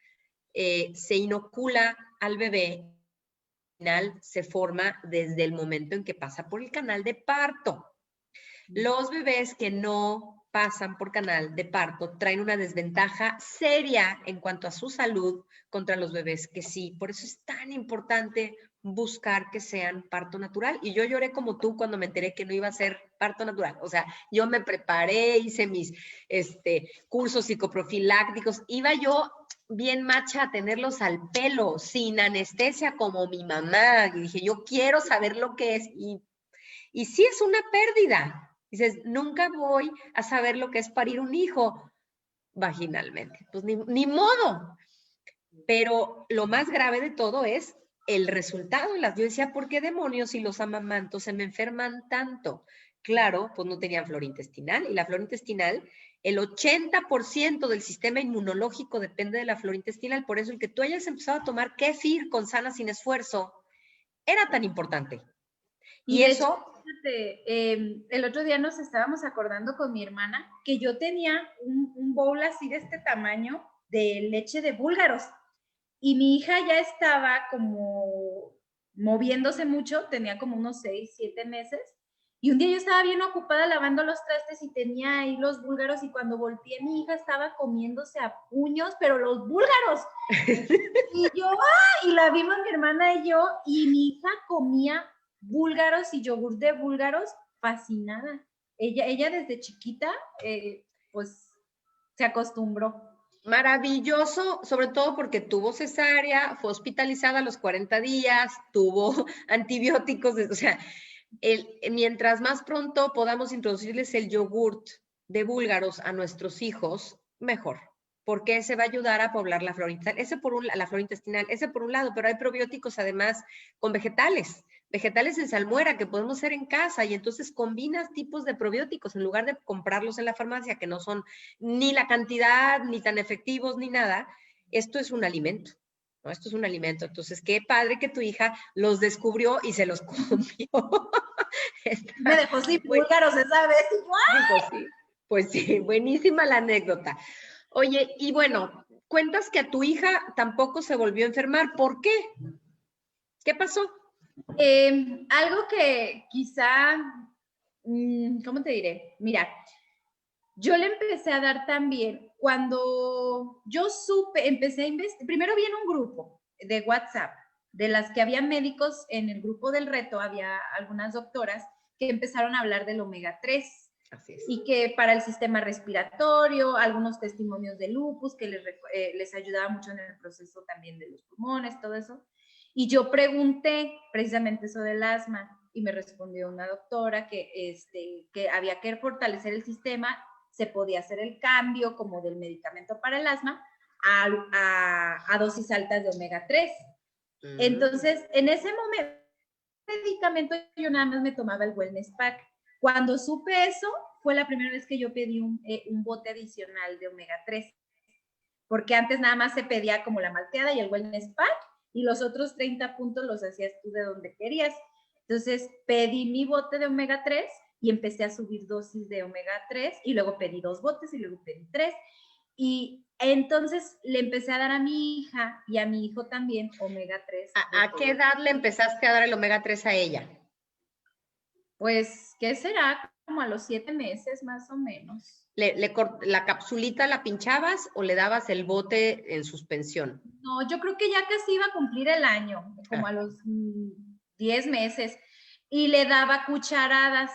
Speaker 1: se inocula al bebé. Se forma desde el momento en que pasa por el canal de parto. Los bebés que no pasan por canal de parto traen una desventaja seria en cuanto a su salud contra los bebés que sí. Por eso es tan importante buscar que sean parto natural. Y yo lloré como tú cuando me enteré que no iba a ser parto natural. O sea, yo me preparé, hice mis cursos psicoprofilácticos. Iba yo bien macha a tenerlos al pelo, sin anestesia como mi mamá. Y dije, yo quiero saber lo que es. Y sí es una pérdida. Dices, nunca voy a saber lo que es parir un hijo vaginalmente. Pues ni modo. Pero lo más grave de todo es el resultado. Yo decía, ¿por qué demonios si los amamantos se me enferman tanto? Claro, pues no tenían flora intestinal. Y la flora intestinal, el 80% del sistema inmunológico depende de la flora intestinal. Por eso el que tú hayas empezado a tomar kéfir con Sana Sin Esfuerzo era tan importante.
Speaker 2: Y eso... el otro día nos estábamos acordando con mi hermana que yo tenía un bowl así de este tamaño de leche de búlgaros y mi hija ya estaba como moviéndose mucho, tenía como unos 6, 7 meses y un día yo estaba bien ocupada lavando los trastes y tenía ahí los búlgaros y cuando volteé mi hija estaba comiéndose a puños, pero los búlgaros. Y yo, y la vimos mi hermana y yo y mi hija comía búlgaros y yogur de búlgaros, fascinada. Ella desde chiquita, pues, se acostumbró.
Speaker 1: Maravilloso, sobre todo porque tuvo cesárea, fue hospitalizada a los 40 días, tuvo antibióticos, o sea, mientras más pronto podamos introducirles el yogurt de búlgaros a nuestros hijos, mejor, porque ese va a ayudar a poblar la flora intestinal, la flora intestinal, ese por un lado, pero hay probióticos además con vegetales en salmuera que podemos hacer en casa y entonces combinas tipos de probióticos en lugar de comprarlos en la farmacia que no son ni la cantidad, ni tan efectivos, ni nada. Esto es un alimento, ¿no? Esto es un alimento. Entonces, qué padre que tu hija los descubrió y se los comió.
Speaker 2: Me dejó sin búlgaros esa vez.
Speaker 1: Pues sí, buenísima la anécdota. Oye, y bueno, cuentas que a tu hija tampoco se volvió a enfermar. ¿Por qué? ¿Qué pasó?
Speaker 2: Algo que quizá, ¿cómo te diré? Mira, yo le empecé a dar también cuando yo supe, empecé a investigar, primero vi en un grupo de WhatsApp, de las que había médicos en el grupo del reto, había algunas doctoras que empezaron a hablar del omega 3. Así es. Y que para el sistema respiratorio, algunos testimonios de lupus, que les ayudaba mucho en el proceso también de los pulmones, todo eso. Y yo pregunté precisamente eso del asma y me respondió una doctora que había que fortalecer el sistema, se podía hacer el cambio como del medicamento para el asma a dosis altas de omega 3. Entonces, en ese momento, medicamento yo nada más me tomaba el Wellness Pack. Cuando supe eso, fue la primera vez que yo pedí un bote adicional de omega 3, porque antes nada más se pedía como la malteada y el Wellness Pack, y los otros 30 puntos los hacías tú de donde querías. Entonces pedí mi bote de omega 3 y empecé a subir dosis de omega 3 y luego pedí 2 botes y luego pedí 3. Y entonces le empecé a dar a mi hija y a mi hijo también omega 3.
Speaker 1: ¿A qué edad le empezaste a dar el omega 3 a ella?
Speaker 2: Pues, ¿qué será? Como a los 7 meses más o menos.
Speaker 1: ¿La capsulita la pinchabas o le dabas el bote en suspensión?
Speaker 2: No, yo creo que ya casi iba a cumplir el año, como a los 10 meses. Y le daba cucharadas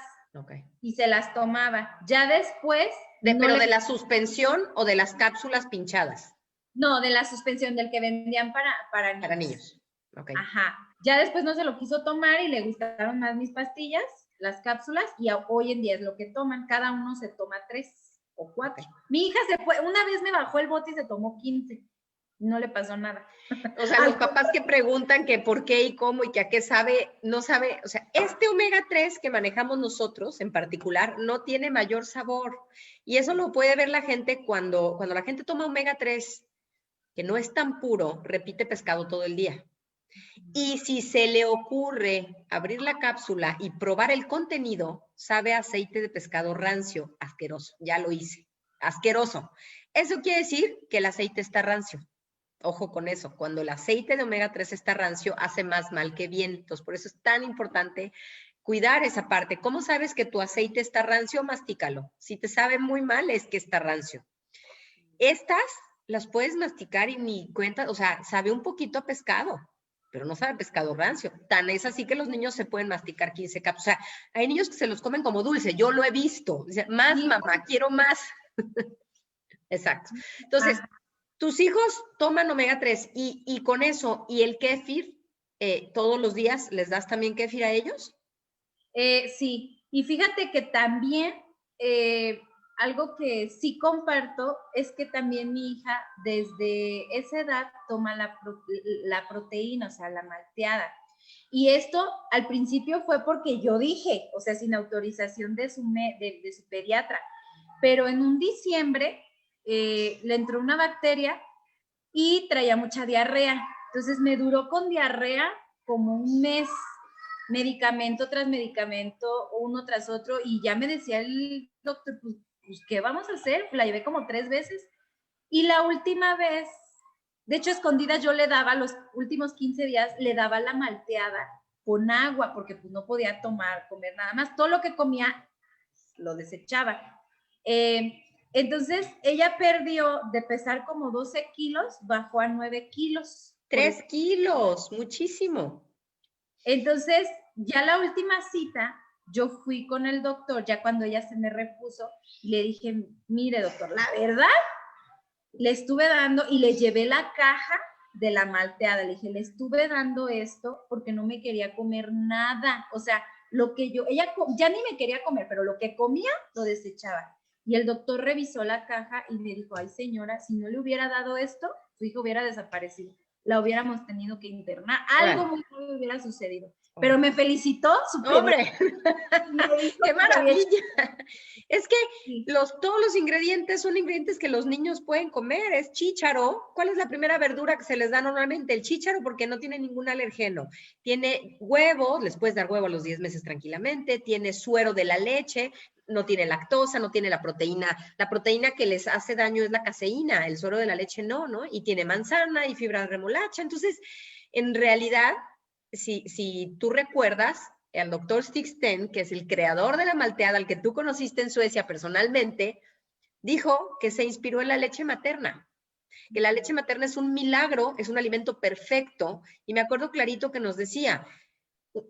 Speaker 2: y se las tomaba. Ya después...
Speaker 1: ¿Pero de la suspensión o de las cápsulas pinchadas?
Speaker 2: No, de la suspensión, del que vendían para niños.
Speaker 1: Para niños, ok.
Speaker 2: Ajá. Ya después no se lo quiso tomar y le gustaron más mis pastillas, las cápsulas, y hoy en día es lo que toman. Cada uno se toma 3 o 4. Okay. Mi hija una vez me bajó el bote y se tomó 15. no le pasó nada.
Speaker 1: O sea, los papás que preguntan que por qué y cómo y que a qué sabe, no sabe, o sea, este omega 3 que manejamos nosotros en particular no tiene mayor sabor. Y eso lo puede ver la gente cuando la gente toma omega 3, que no es tan puro, repite pescado todo el día. Y si se le ocurre abrir la cápsula y probar el contenido, sabe a aceite de pescado rancio, asqueroso, ya lo hice, asqueroso. Eso quiere decir que el aceite está rancio. Ojo con eso, cuando el aceite de omega 3 está rancio, hace más mal que bien. Entonces, por eso es tan importante cuidar esa parte. ¿Cómo sabes que tu aceite está rancio? Mastícalo. Si te sabe muy mal, es que está rancio. Estas las puedes masticar y ni cuenta, o sea, sabe un poquito a pescado, pero no sabe a pescado rancio. Tan es así que los niños se pueden masticar 15 cápsulas. O sea, hay niños que se los comen como dulce, yo lo he visto. Dicen, más mamá, quiero más. Exacto. Entonces, tus hijos toman omega 3 y con eso, ¿y el kéfir? ¿Todos los días les das también kéfir a ellos?
Speaker 2: Sí, y fíjate que también algo que sí comparto es que también mi hija desde esa edad toma la proteína, o sea, la malteada. Y esto al principio fue porque yo dije, o sea, sin autorización de su pediatra, pero en un diciembre le entró una bacteria y traía mucha diarrea. Entonces me duró con diarrea como un mes, medicamento tras medicamento, uno tras otro, y ya me decía el doctor, pues, ¿qué vamos a hacer? La llevé como 3 veces. Y la última vez, de hecho, escondidas yo le daba, los últimos 15 días, le daba la malteada con agua, porque pues no podía comer nada más. Todo lo que comía lo desechaba. Entonces, ella perdió de pesar como 12 kilos, bajó a 9 kilos.
Speaker 1: 3 kilos, muchísimo.
Speaker 2: Entonces, ya la última cita, yo fui con el doctor, ya cuando ella se me repuso, le dije, mire doctor, la verdad, le estuve dando y le llevé la caja de la malteada, le dije, le estuve dando esto porque no me quería comer nada, o sea, lo que ella ya ni me quería comer, pero lo que comía lo desechaba. Y el doctor revisó la caja y me dijo, ay señora, si no le hubiera dado esto, su hijo hubiera desaparecido, la hubiéramos tenido que internar, algo muy grave hubiera sucedido. Pero me felicitó,
Speaker 1: ¡hombre! ¡Qué maravilla! Es que
Speaker 2: sí.
Speaker 1: todos los ingredientes son ingredientes que los niños pueden comer. Es chícharo. ¿Cuál es la primera verdura que se les da normalmente? El chícharo, porque no tiene ningún alergeno. Tiene huevos, les puedes dar huevo a los 10 meses tranquilamente. Tiene suero de la leche, no tiene lactosa, no tiene la proteína. La proteína que les hace daño es la caseína, el suero de la leche no, ¿no? Y tiene manzana y fibra de remolacha. Entonces, en realidad, si tú recuerdas, el doctor Stig Sten, que es el creador de la malteada, al que tú conociste en Suecia personalmente, dijo que se inspiró en la leche materna, que la leche materna es un milagro, es un alimento perfecto, y me acuerdo clarito que nos decía,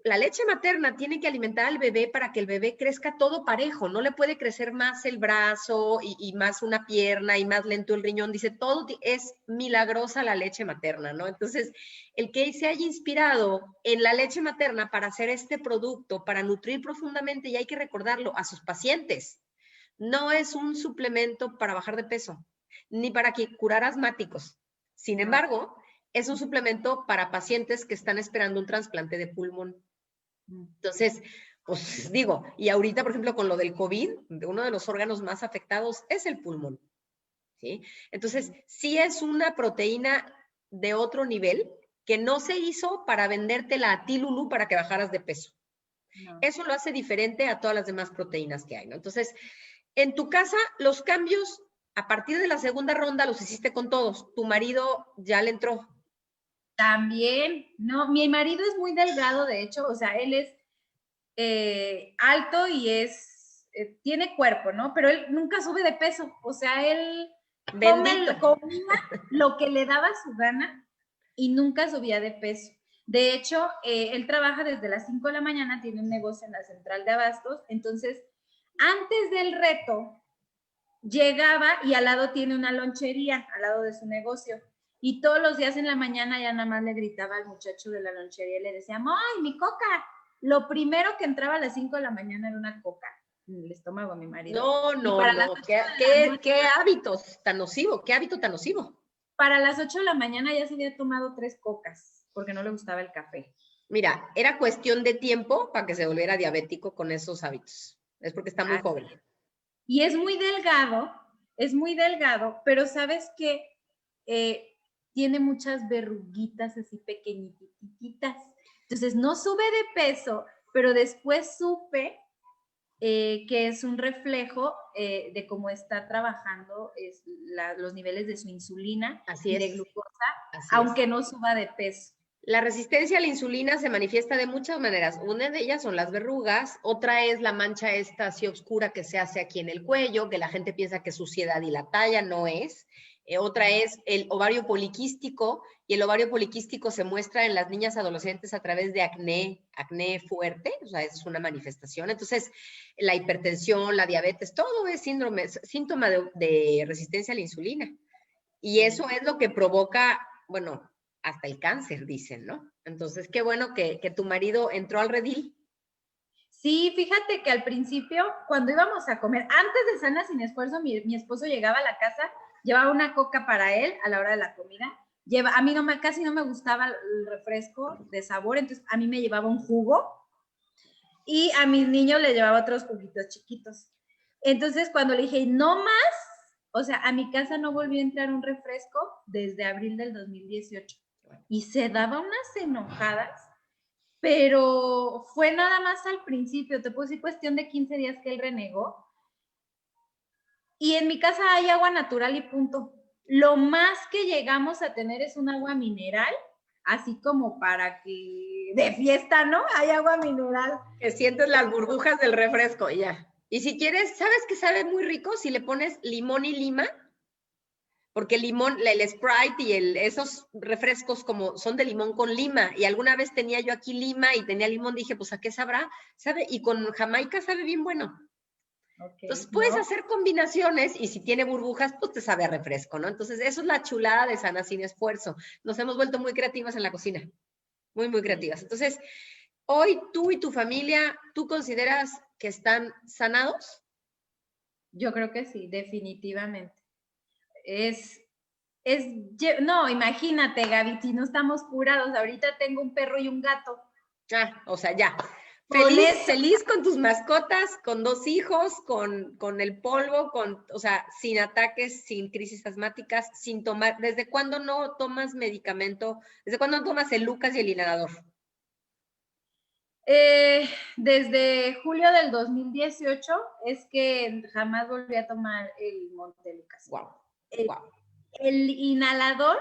Speaker 1: la leche materna tiene que alimentar al bebé para que el bebé crezca todo parejo, no le puede crecer más el brazo y más una pierna y más lento el riñón, dice, todo es milagrosa la leche materna, ¿no? Entonces, el que se haya inspirado en la leche materna para hacer este producto, para nutrir profundamente, y hay que recordarlo, a sus pacientes, no es un suplemento para bajar de peso, ni para curar asmáticos. Sin embargo, es un suplemento para pacientes que están esperando un trasplante de pulmón. Entonces, pues digo, y ahorita, por ejemplo, con lo del COVID, uno de los órganos más afectados es el pulmón, ¿sí? Entonces, sí es una proteína de otro nivel que no se hizo para vendértela a ti, Lulú, para que bajaras de peso. No. Eso lo hace diferente a todas las demás proteínas que hay, ¿no? Entonces, en tu casa, los cambios a partir de la segunda ronda los hiciste con todos. ¿Tu marido ya le entró?
Speaker 2: También, no, mi marido es muy delgado, de hecho, o sea, él es alto y tiene cuerpo, ¿no? Pero él nunca sube de peso, o sea, él comía lo que le daba su gana y nunca subía de peso. De hecho, él trabaja desde las 5 de la mañana, tiene un negocio en la central de abastos, entonces, antes del reto, llegaba y al lado tiene una lonchería, al lado de su negocio. Y todos los días en la mañana ya nada más le gritaba al muchacho de la lonchería y le decía, ¡ay, mi coca! Lo primero que entraba a las 5 de la mañana era una coca en el estómago de mi marido.
Speaker 1: No. ¿Qué hábitos tan nocivo? ¿Qué hábito tan nocivo?
Speaker 2: para las 8 de la mañana ya se había tomado 3 cocas, porque no le gustaba el café.
Speaker 1: Mira, era cuestión de tiempo para que se volviera diabético con esos hábitos. Es porque está muy joven.
Speaker 2: Y es muy delgado, pero ¿sabes qué? Tiene muchas verruguitas así pequeñititas. Entonces no sube de peso, pero después supe que es un reflejo de cómo está trabajando los niveles de su insulina
Speaker 1: Así
Speaker 2: y de
Speaker 1: es.
Speaker 2: glucosa,
Speaker 1: Así
Speaker 2: aunque
Speaker 1: es.
Speaker 2: no suba de peso.
Speaker 1: La resistencia a la insulina se manifiesta de muchas maneras. Una de ellas son las verrugas, otra es la mancha esta así oscura que se hace aquí en el cuello, que la gente piensa que es suciedad y la talla no es. Otra es el ovario poliquístico, y el ovario poliquístico se muestra en las niñas adolescentes a través de acné fuerte, o sea, es una manifestación. Entonces, la hipertensión, la diabetes, todo es síntoma de resistencia a la insulina. Y eso es lo que provoca, bueno, hasta el cáncer, dicen, ¿no? Entonces, qué bueno que tu marido entró al redil.
Speaker 2: Sí, fíjate que al principio, cuando íbamos a comer, antes de Sana Sin Esfuerzo, mi esposo llegaba a la casa, llevaba una coca para él a la hora de la comida. A mí casi no me gustaba el refresco de sabor, entonces a mí me llevaba un jugo y a mis niños les llevaba otros juguitos chiquitos. Entonces, cuando le dije, no más, o sea, a mi casa no volvió a entrar un refresco desde abril del 2018. Y se daba unas enojadas, pero fue nada más al principio, te puedo decir cuestión de 15 días que él renegó. Y en mi casa hay agua natural y punto. Lo más que llegamos a tener es un agua mineral, así como para que de fiesta, ¿no? Hay agua mineral.
Speaker 1: Que sientes las burbujas del refresco, ya. Y si quieres, ¿sabes qué sabe muy rico? Si le pones limón y lima, porque el limón, el Sprite y esos refrescos como son de limón con lima, y alguna vez tenía yo aquí lima y tenía limón, dije, pues ¿a qué sabrá? ¿Sabe? Y con Jamaica sabe bien bueno. Okay, entonces puedes hacer combinaciones y si tiene burbujas, pues te sabe a refresco, ¿no? Entonces eso es la chulada de Sana Sin Esfuerzo. Nos hemos vuelto muy creativas en la cocina, muy, muy creativas. Entonces, hoy tú y tu familia, ¿tú consideras que están sanados?
Speaker 2: Yo creo que sí, definitivamente. No, imagínate, Gaby, si no estamos curados, ahorita tengo un perro y un gato.
Speaker 1: Ah, o sea, ya. Feliz con tus mascotas, con 2 hijos, con el polvo, o sea, sin ataques, sin crisis asmáticas, sin tomar. ¿Desde cuándo no tomas medicamento? ¿Desde cuándo no tomas el Lucas y el inhalador?
Speaker 2: Desde julio del 2018 es que jamás volví a tomar el Montelukast.
Speaker 1: Wow.
Speaker 2: El inhalador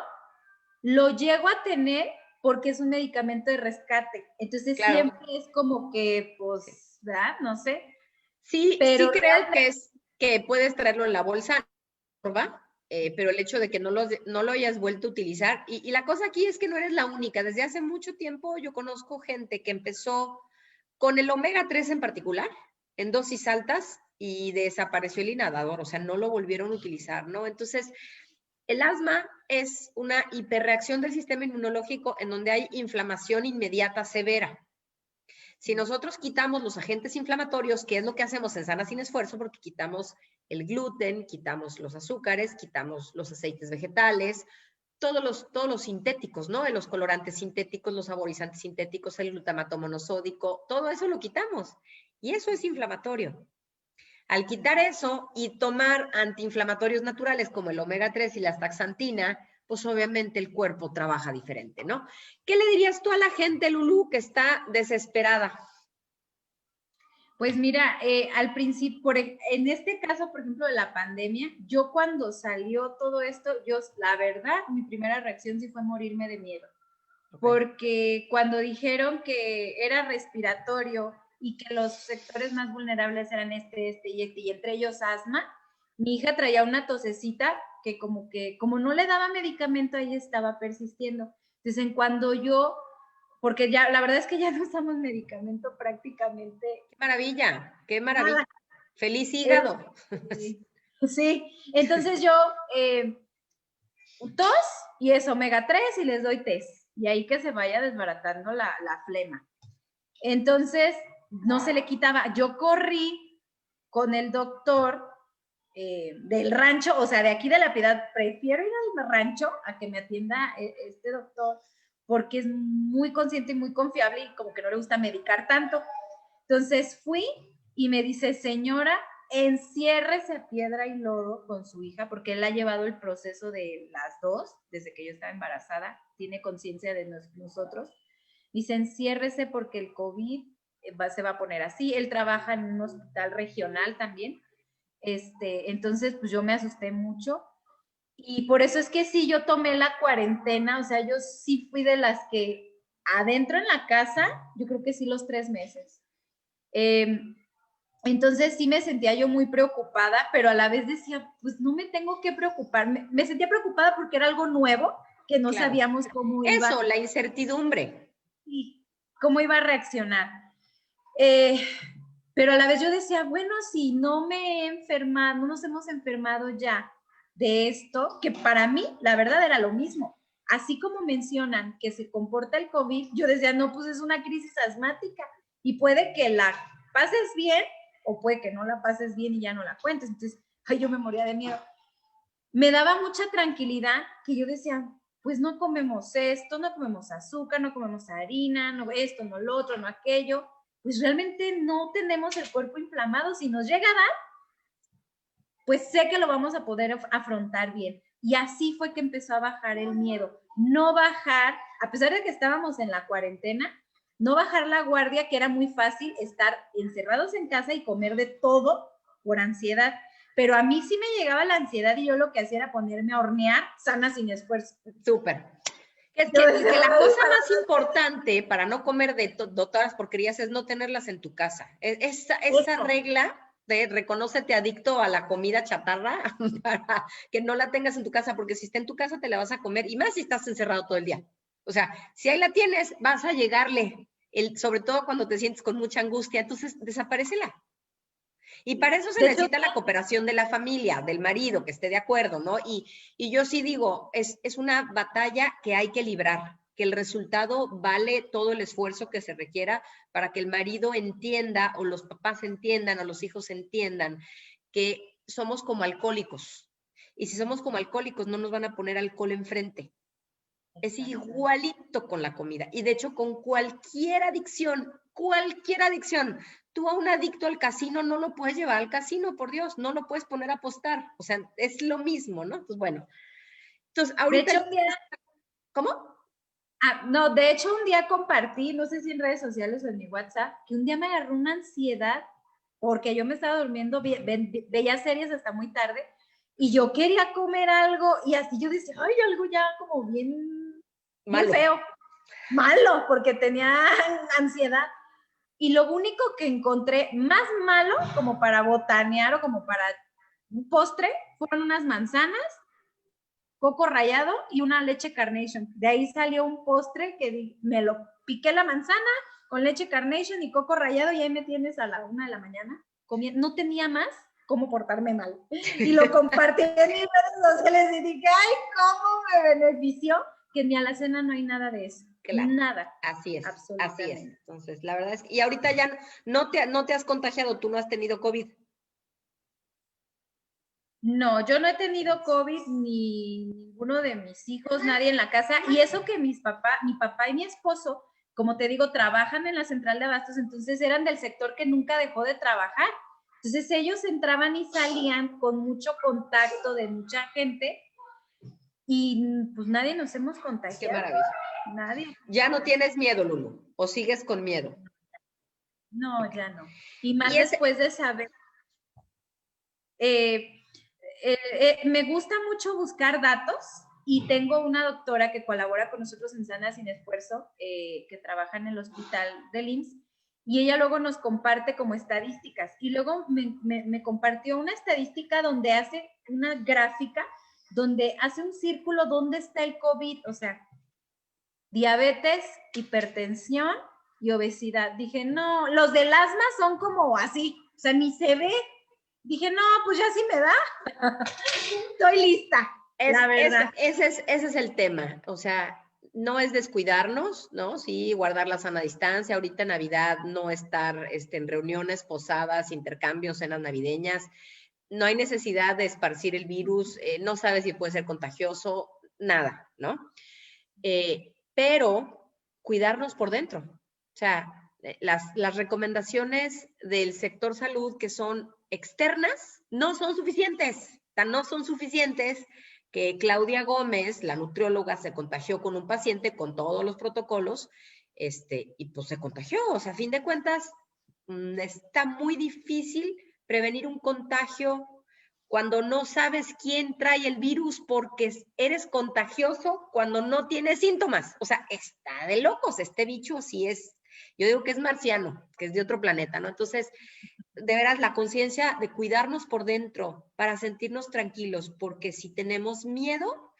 Speaker 2: lo llego a tener porque es un medicamento de rescate. Entonces siempre es como que, pues, ¿verdad? No sé.
Speaker 1: Sí, pero sí creo que puedes traerlo en la bolsa, ¿va? Pero el hecho de que no lo hayas vuelto a utilizar, y la cosa aquí es que no eres la única. Desde hace mucho tiempo yo conozco gente que empezó con el omega 3 en particular, en dosis altas, y desapareció el inhalador, o sea, no lo volvieron a utilizar, ¿no? Entonces, el asma es una hiperreacción del sistema inmunológico en donde hay inflamación inmediata severa. Si nosotros quitamos los agentes inflamatorios, que es lo que hacemos en Sana Sin Esfuerzo, porque quitamos el gluten, quitamos los azúcares, quitamos los aceites vegetales, todos los sintéticos, ¿no? Los colorantes sintéticos, los saborizantes sintéticos, el glutamato monosódico, todo eso lo quitamos. Y eso es inflamatorio. Al quitar eso y tomar antiinflamatorios naturales como el omega 3 y la astaxantina, pues obviamente el cuerpo trabaja diferente, ¿no? ¿Qué le dirías tú a la gente, Lulú, que está desesperada?
Speaker 2: Pues mira, al principio, en este caso, por ejemplo, de la pandemia, yo cuando salió todo esto, la verdad, mi primera reacción sí fue morirme de miedo. Okay. Porque cuando dijeron que era respiratorio y que los sectores más vulnerables eran este y entre ellos asma, mi hija traía una tosecita que como no le daba medicamento, ella estaba persistiendo. Entonces, en cuando porque ya, la verdad es que ya no usamos medicamento prácticamente.
Speaker 1: ¡Qué maravilla! ¡Qué maravilla! ¡Feliz hígado!
Speaker 2: Sí, entonces yo tos y es omega 3 y les doy test. Y ahí que se vaya desbaratando la flema. Entonces, no se le quitaba. Yo corrí con el doctor del rancho, o sea, de aquí de La Piedad, prefiero ir al rancho a que me atienda este doctor, porque es muy consciente y muy confiable y como que no le gusta medicar tanto. Entonces fui y me dice, señora, enciérrese a piedra y lodo con su hija, porque él ha llevado el proceso de las dos, desde que yo estaba embarazada, tiene conciencia de nosotros. Dice, enciérrese porque el COVID se va a poner así. Él trabaja en un hospital regional también. Entonces, pues yo me asusté mucho. Y por eso es que sí, yo tomé la cuarentena, o sea, yo sí fui de las que adentro en la casa, yo creo que sí los 3 meses. Entonces sí me sentía yo muy preocupada, pero a la vez decía, pues no me tengo que preocupar. Me sentía preocupada porque era algo nuevo, que no sabíamos cómo iba.
Speaker 1: Eso, la incertidumbre.
Speaker 2: Sí, cómo iba a reaccionar. Pero a la vez yo decía, bueno, si no me he enfermado, no nos hemos enfermado ya de esto, que para mí la verdad era lo mismo. Así como mencionan que se comporta el COVID, yo decía, no, pues es una crisis asmática y puede que la pases bien o puede que no la pases bien y ya no la cuentes. Entonces, ay, yo me moría de miedo. Me daba mucha tranquilidad que yo decía, pues no comemos esto, no comemos azúcar, no comemos harina, no esto, no lo otro, no aquello. Pues realmente no tenemos el cuerpo inflamado. Si nos llega a dar, pues sé que lo vamos a poder afrontar bien. Y así fue que empezó a bajar el miedo. No bajar, a pesar de que estábamos en la cuarentena, no bajar la guardia, que era muy fácil estar encerrados en casa y comer de todo por ansiedad. Pero a mí sí me llegaba la ansiedad y yo lo que hacía era ponerme a hornear sana sin esfuerzo.
Speaker 1: Súper. Que la cosa más importante para no comer de todas las porquerías es no tenerlas en tu casa. Esa regla de reconócete adicto a la comida chatarra para que no la tengas en tu casa, porque si está en tu casa te la vas a comer, y más si estás encerrado todo el día. O sea, si ahí la tienes, vas a llegarle, sobre todo cuando te sientes con mucha angustia, entonces desaparécela. Y para eso se necesita la cooperación de la familia, del marido, que esté de acuerdo, ¿no? Y yo sí digo, es una batalla que hay que librar, que el resultado vale todo el esfuerzo que se requiera para que el marido entienda, o los papás entiendan, o los hijos entiendan, que somos como alcohólicos. Y si somos como alcohólicos, no nos van a poner alcohol enfrente. Es igualito con la comida. Y de hecho, con cualquier adicción. Tú a un adicto al casino no lo puedes llevar al casino, por Dios, no lo puedes poner a apostar. O sea, es lo mismo, ¿no? Pues bueno. Entonces, ahorita...
Speaker 2: De hecho,
Speaker 1: ¿Cómo?
Speaker 2: No, de hecho un día compartí, no sé si en redes sociales o en mi WhatsApp, que un día me agarró una ansiedad porque yo me estaba durmiendo, veía series hasta muy tarde y yo quería comer algo y así yo decía, ay, algo ya como bien feo, malo, porque tenía ansiedad. Y lo único que encontré más malo como para botanear o como para un postre fueron unas manzanas, coco rallado y una leche Carnation. De ahí salió un postre que me lo piqué la manzana con leche Carnation y coco rallado y ahí me tienes a la 1 de la mañana comiendo. No tenía más cómo portarme mal. Y lo compartí en mis redes sociales y dije, ay, cómo me benefició que ni a la cena no hay nada de eso.
Speaker 1: Claro,
Speaker 2: nada.
Speaker 1: Así es. Entonces, la verdad es que, y ahorita ya no te has contagiado, tú no has tenido COVID.
Speaker 2: No, yo no he tenido COVID ni ninguno de mis hijos, nadie en la casa. Y eso que mi papá y mi esposo, como te digo, trabajan en la central de abastos, entonces eran del sector que nunca dejó de trabajar. Entonces ellos entraban y salían con mucho contacto de mucha gente y pues nadie nos hemos contagiado.
Speaker 1: Qué maravilla.
Speaker 2: Nadie.
Speaker 1: ¿Ya no tienes miedo, Lulu? ¿O sigues con miedo?
Speaker 2: No, ya no. Y más después de saber... me gusta mucho buscar datos y tengo una doctora que colabora con nosotros en Sana Sin Esfuerzo, que trabaja en el hospital del IMSS, y ella luego nos comparte como estadísticas. Y luego me compartió una estadística donde hace una gráfica, donde hace un círculo donde está el COVID, o sea, diabetes, hipertensión y obesidad. Dije, no, los del asma son como así, o sea, ni se ve. Dije, no, pues ya sí me da. Estoy lista, la verdad.
Speaker 1: Ese es el tema. O sea, no es descuidarnos, ¿no? Sí, guardar la sana distancia. Ahorita en Navidad no estar en reuniones, posadas, intercambios, cenas navideñas. no hay necesidad de esparcir el virus, no sabes si puede ser contagioso, nada, ¿no? Pero cuidarnos por dentro. O sea, las recomendaciones del sector salud que son externas no son suficientes. No son suficientes que Claudia Gómez, la nutrióloga, se contagió con un paciente con todos los protocolos, y pues se contagió. O sea, a fin de cuentas, está muy difícil prevenir un contagio cuando no sabes quién trae el virus porque eres contagioso cuando no tienes síntomas. O sea, está de locos. Este bicho sí es, yo digo que es marciano, que es de otro planeta, ¿no? Entonces, de veras, la conciencia de cuidarnos por dentro para sentirnos tranquilos, porque si tenemos miedo,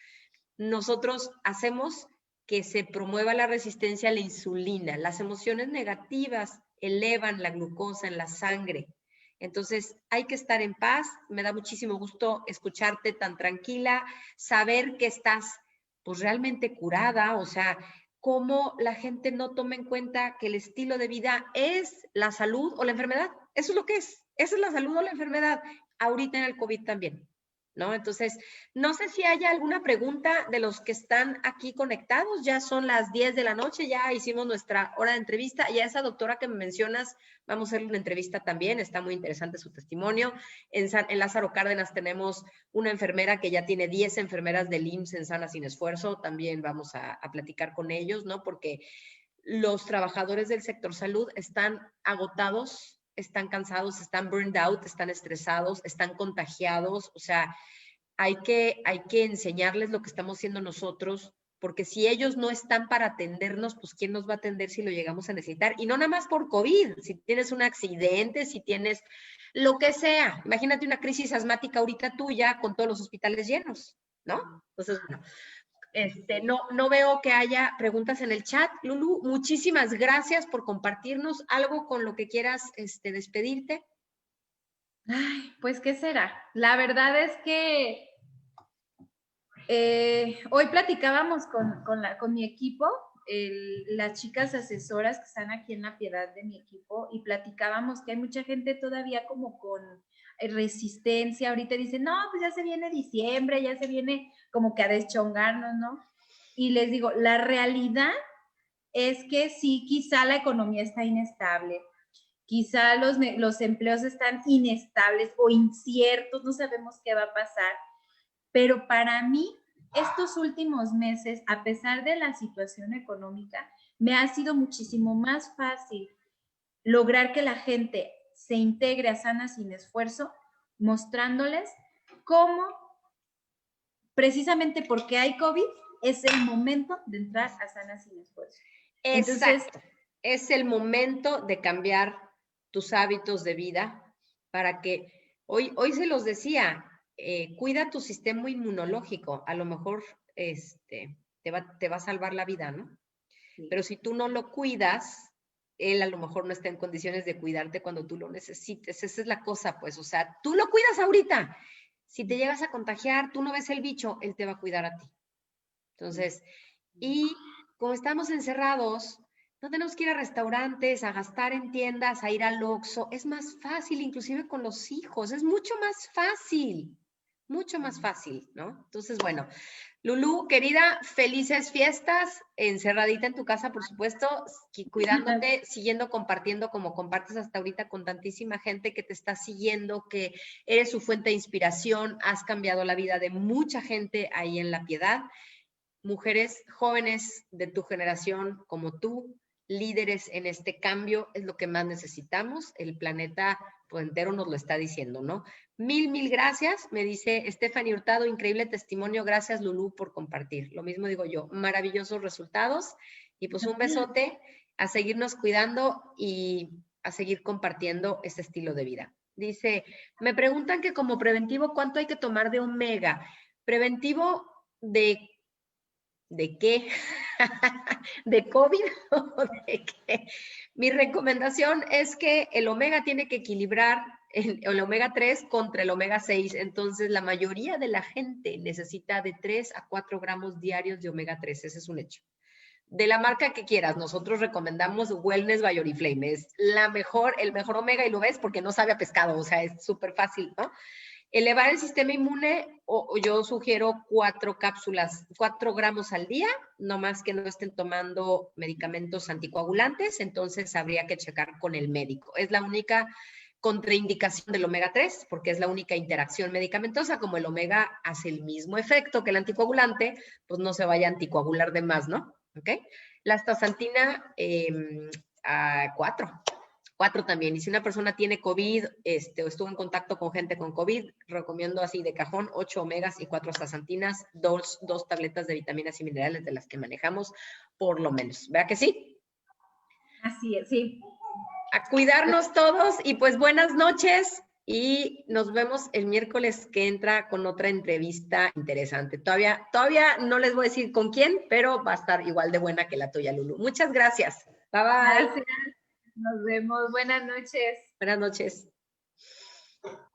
Speaker 1: nosotros hacemos que se promueva la resistencia a la insulina. Las emociones negativas elevan la glucosa en la sangre. Entonces, hay que estar en paz. Me da muchísimo gusto escucharte tan tranquila, saber que estás pues realmente curada, o sea, cómo la gente no toma en cuenta que el estilo de vida es la salud o la enfermedad. Eso es lo que es. Esa es la salud o la enfermedad. Ahorita en el COVID también, ¿no? Entonces, no sé si haya alguna pregunta de los que están aquí conectados. Ya son las 10 de la noche, ya hicimos nuestra hora de entrevista. Y a esa doctora que me mencionas, vamos a hacerle una entrevista también. Está muy interesante su testimonio. En Lázaro Cárdenas tenemos una enfermera que ya tiene 10 enfermeras del IMSS en Sana Sin Esfuerzo. También vamos a platicar con ellos, ¿no? Porque los trabajadores del sector salud están agotados, están cansados, están burned out, están estresados, están contagiados. O sea, hay que enseñarles lo que estamos haciendo nosotros, porque si ellos no están para atendernos, pues ¿quién nos va a atender si lo llegamos a necesitar? Y no nada más por COVID, si tienes un accidente, si tienes lo que sea. Imagínate una crisis asmática ahorita tuya con todos los hospitales llenos, ¿no? Entonces, bueno, no veo que haya preguntas en el chat. Lulu, muchísimas gracias por compartirnos algo con lo que quieras despedirte.
Speaker 2: Ay, pues, ¿qué será? La verdad es que hoy platicábamos con mi equipo, las chicas asesoras que están aquí en La Piedad de mi equipo, y platicábamos que hay mucha gente todavía como con resistencia. Ahorita dicen, no, pues ya se viene diciembre, ya se viene como que a deschongarnos, ¿no? Y les digo, la realidad es que sí, quizá la economía está inestable, quizá los empleos están inestables o inciertos, no sabemos qué va a pasar, pero para mí estos últimos meses, a pesar de la situación económica, me ha sido muchísimo más fácil lograr que la gente se integre a Sana Sin Esfuerzo, mostrándoles cómo, precisamente porque hay COVID, es el momento de entrar a Sana Sin Esfuerzo.
Speaker 1: Entonces, es el momento de cambiar tus hábitos de vida para que, hoy se los decía, cuida tu sistema inmunológico, a lo mejor te va a salvar la vida, ¿no? Sí. Pero si tú no lo cuidas, él a lo mejor no está en condiciones de cuidarte cuando tú lo necesites. Esa es la cosa, pues, o sea, tú lo cuidas ahorita. Si te llegas a contagiar, tú no ves el bicho, él te va a cuidar a ti. Entonces, y como estamos encerrados, no tenemos que ir a restaurantes, a gastar en tiendas, a ir al Oxxo. Es más fácil, inclusive con los hijos. Es mucho más fácil, ¿no? Entonces, bueno, Lulú, querida, felices fiestas, encerradita en tu casa, por supuesto, cuidándote, siguiendo compartiendo como compartes hasta ahorita con tantísima gente que te está siguiendo, que eres su fuente de inspiración, has cambiado la vida de mucha gente ahí en La Piedad. Mujeres jóvenes de tu generación como tú, líderes en este cambio, es lo que más necesitamos. El planeta entero nos lo está diciendo, ¿no? Mil gracias, me dice Stephanie Hurtado, increíble testimonio, gracias Lulú por compartir. Lo mismo digo yo, maravillosos resultados, y pues un besote, a seguirnos cuidando y a seguir compartiendo este estilo de vida. Dice, me preguntan que como preventivo, ¿cuánto hay que tomar de omega? ¿Preventivo de qué? ¿De COVID o de qué? Mi recomendación es que el omega tiene que equilibrar el omega 3 contra el omega 6. Entonces, la mayoría de la gente necesita de 3 a 4 gramos diarios de omega 3. Ese es un hecho. De la marca que quieras, nosotros recomendamos Wellness by Oriflame. Es el mejor omega, y lo ves porque no sabe a pescado, o sea, es súper fácil, ¿no? Elevar el sistema inmune, o yo sugiero 4 cápsulas, 4 gramos al día, no más que no estén tomando medicamentos anticoagulantes, entonces habría que checar con el médico. Es la única contraindicación del omega 3, porque es la única interacción medicamentosa. Como el omega hace el mismo efecto que el anticoagulante, pues no se vaya a anticoagular de más, ¿no? ¿Ok? La astaxantina, 4. 4 también. Y si una persona tiene COVID o estuvo en contacto con gente con COVID, recomiendo así de cajón 8 omegas y 4 astaxantinas, 2 tabletas de vitaminas y minerales de las que manejamos, por lo menos. ¿Verdad que sí?
Speaker 2: Así es, sí.
Speaker 1: A cuidarnos todos y pues buenas noches y nos vemos el miércoles que entra con otra entrevista interesante. Todavía no les voy a decir con quién, pero va a estar igual de buena que la tuya, Lulu. Muchas gracias. Bye bye.
Speaker 2: Gracias. Nos vemos. Buenas noches.
Speaker 1: Buenas noches.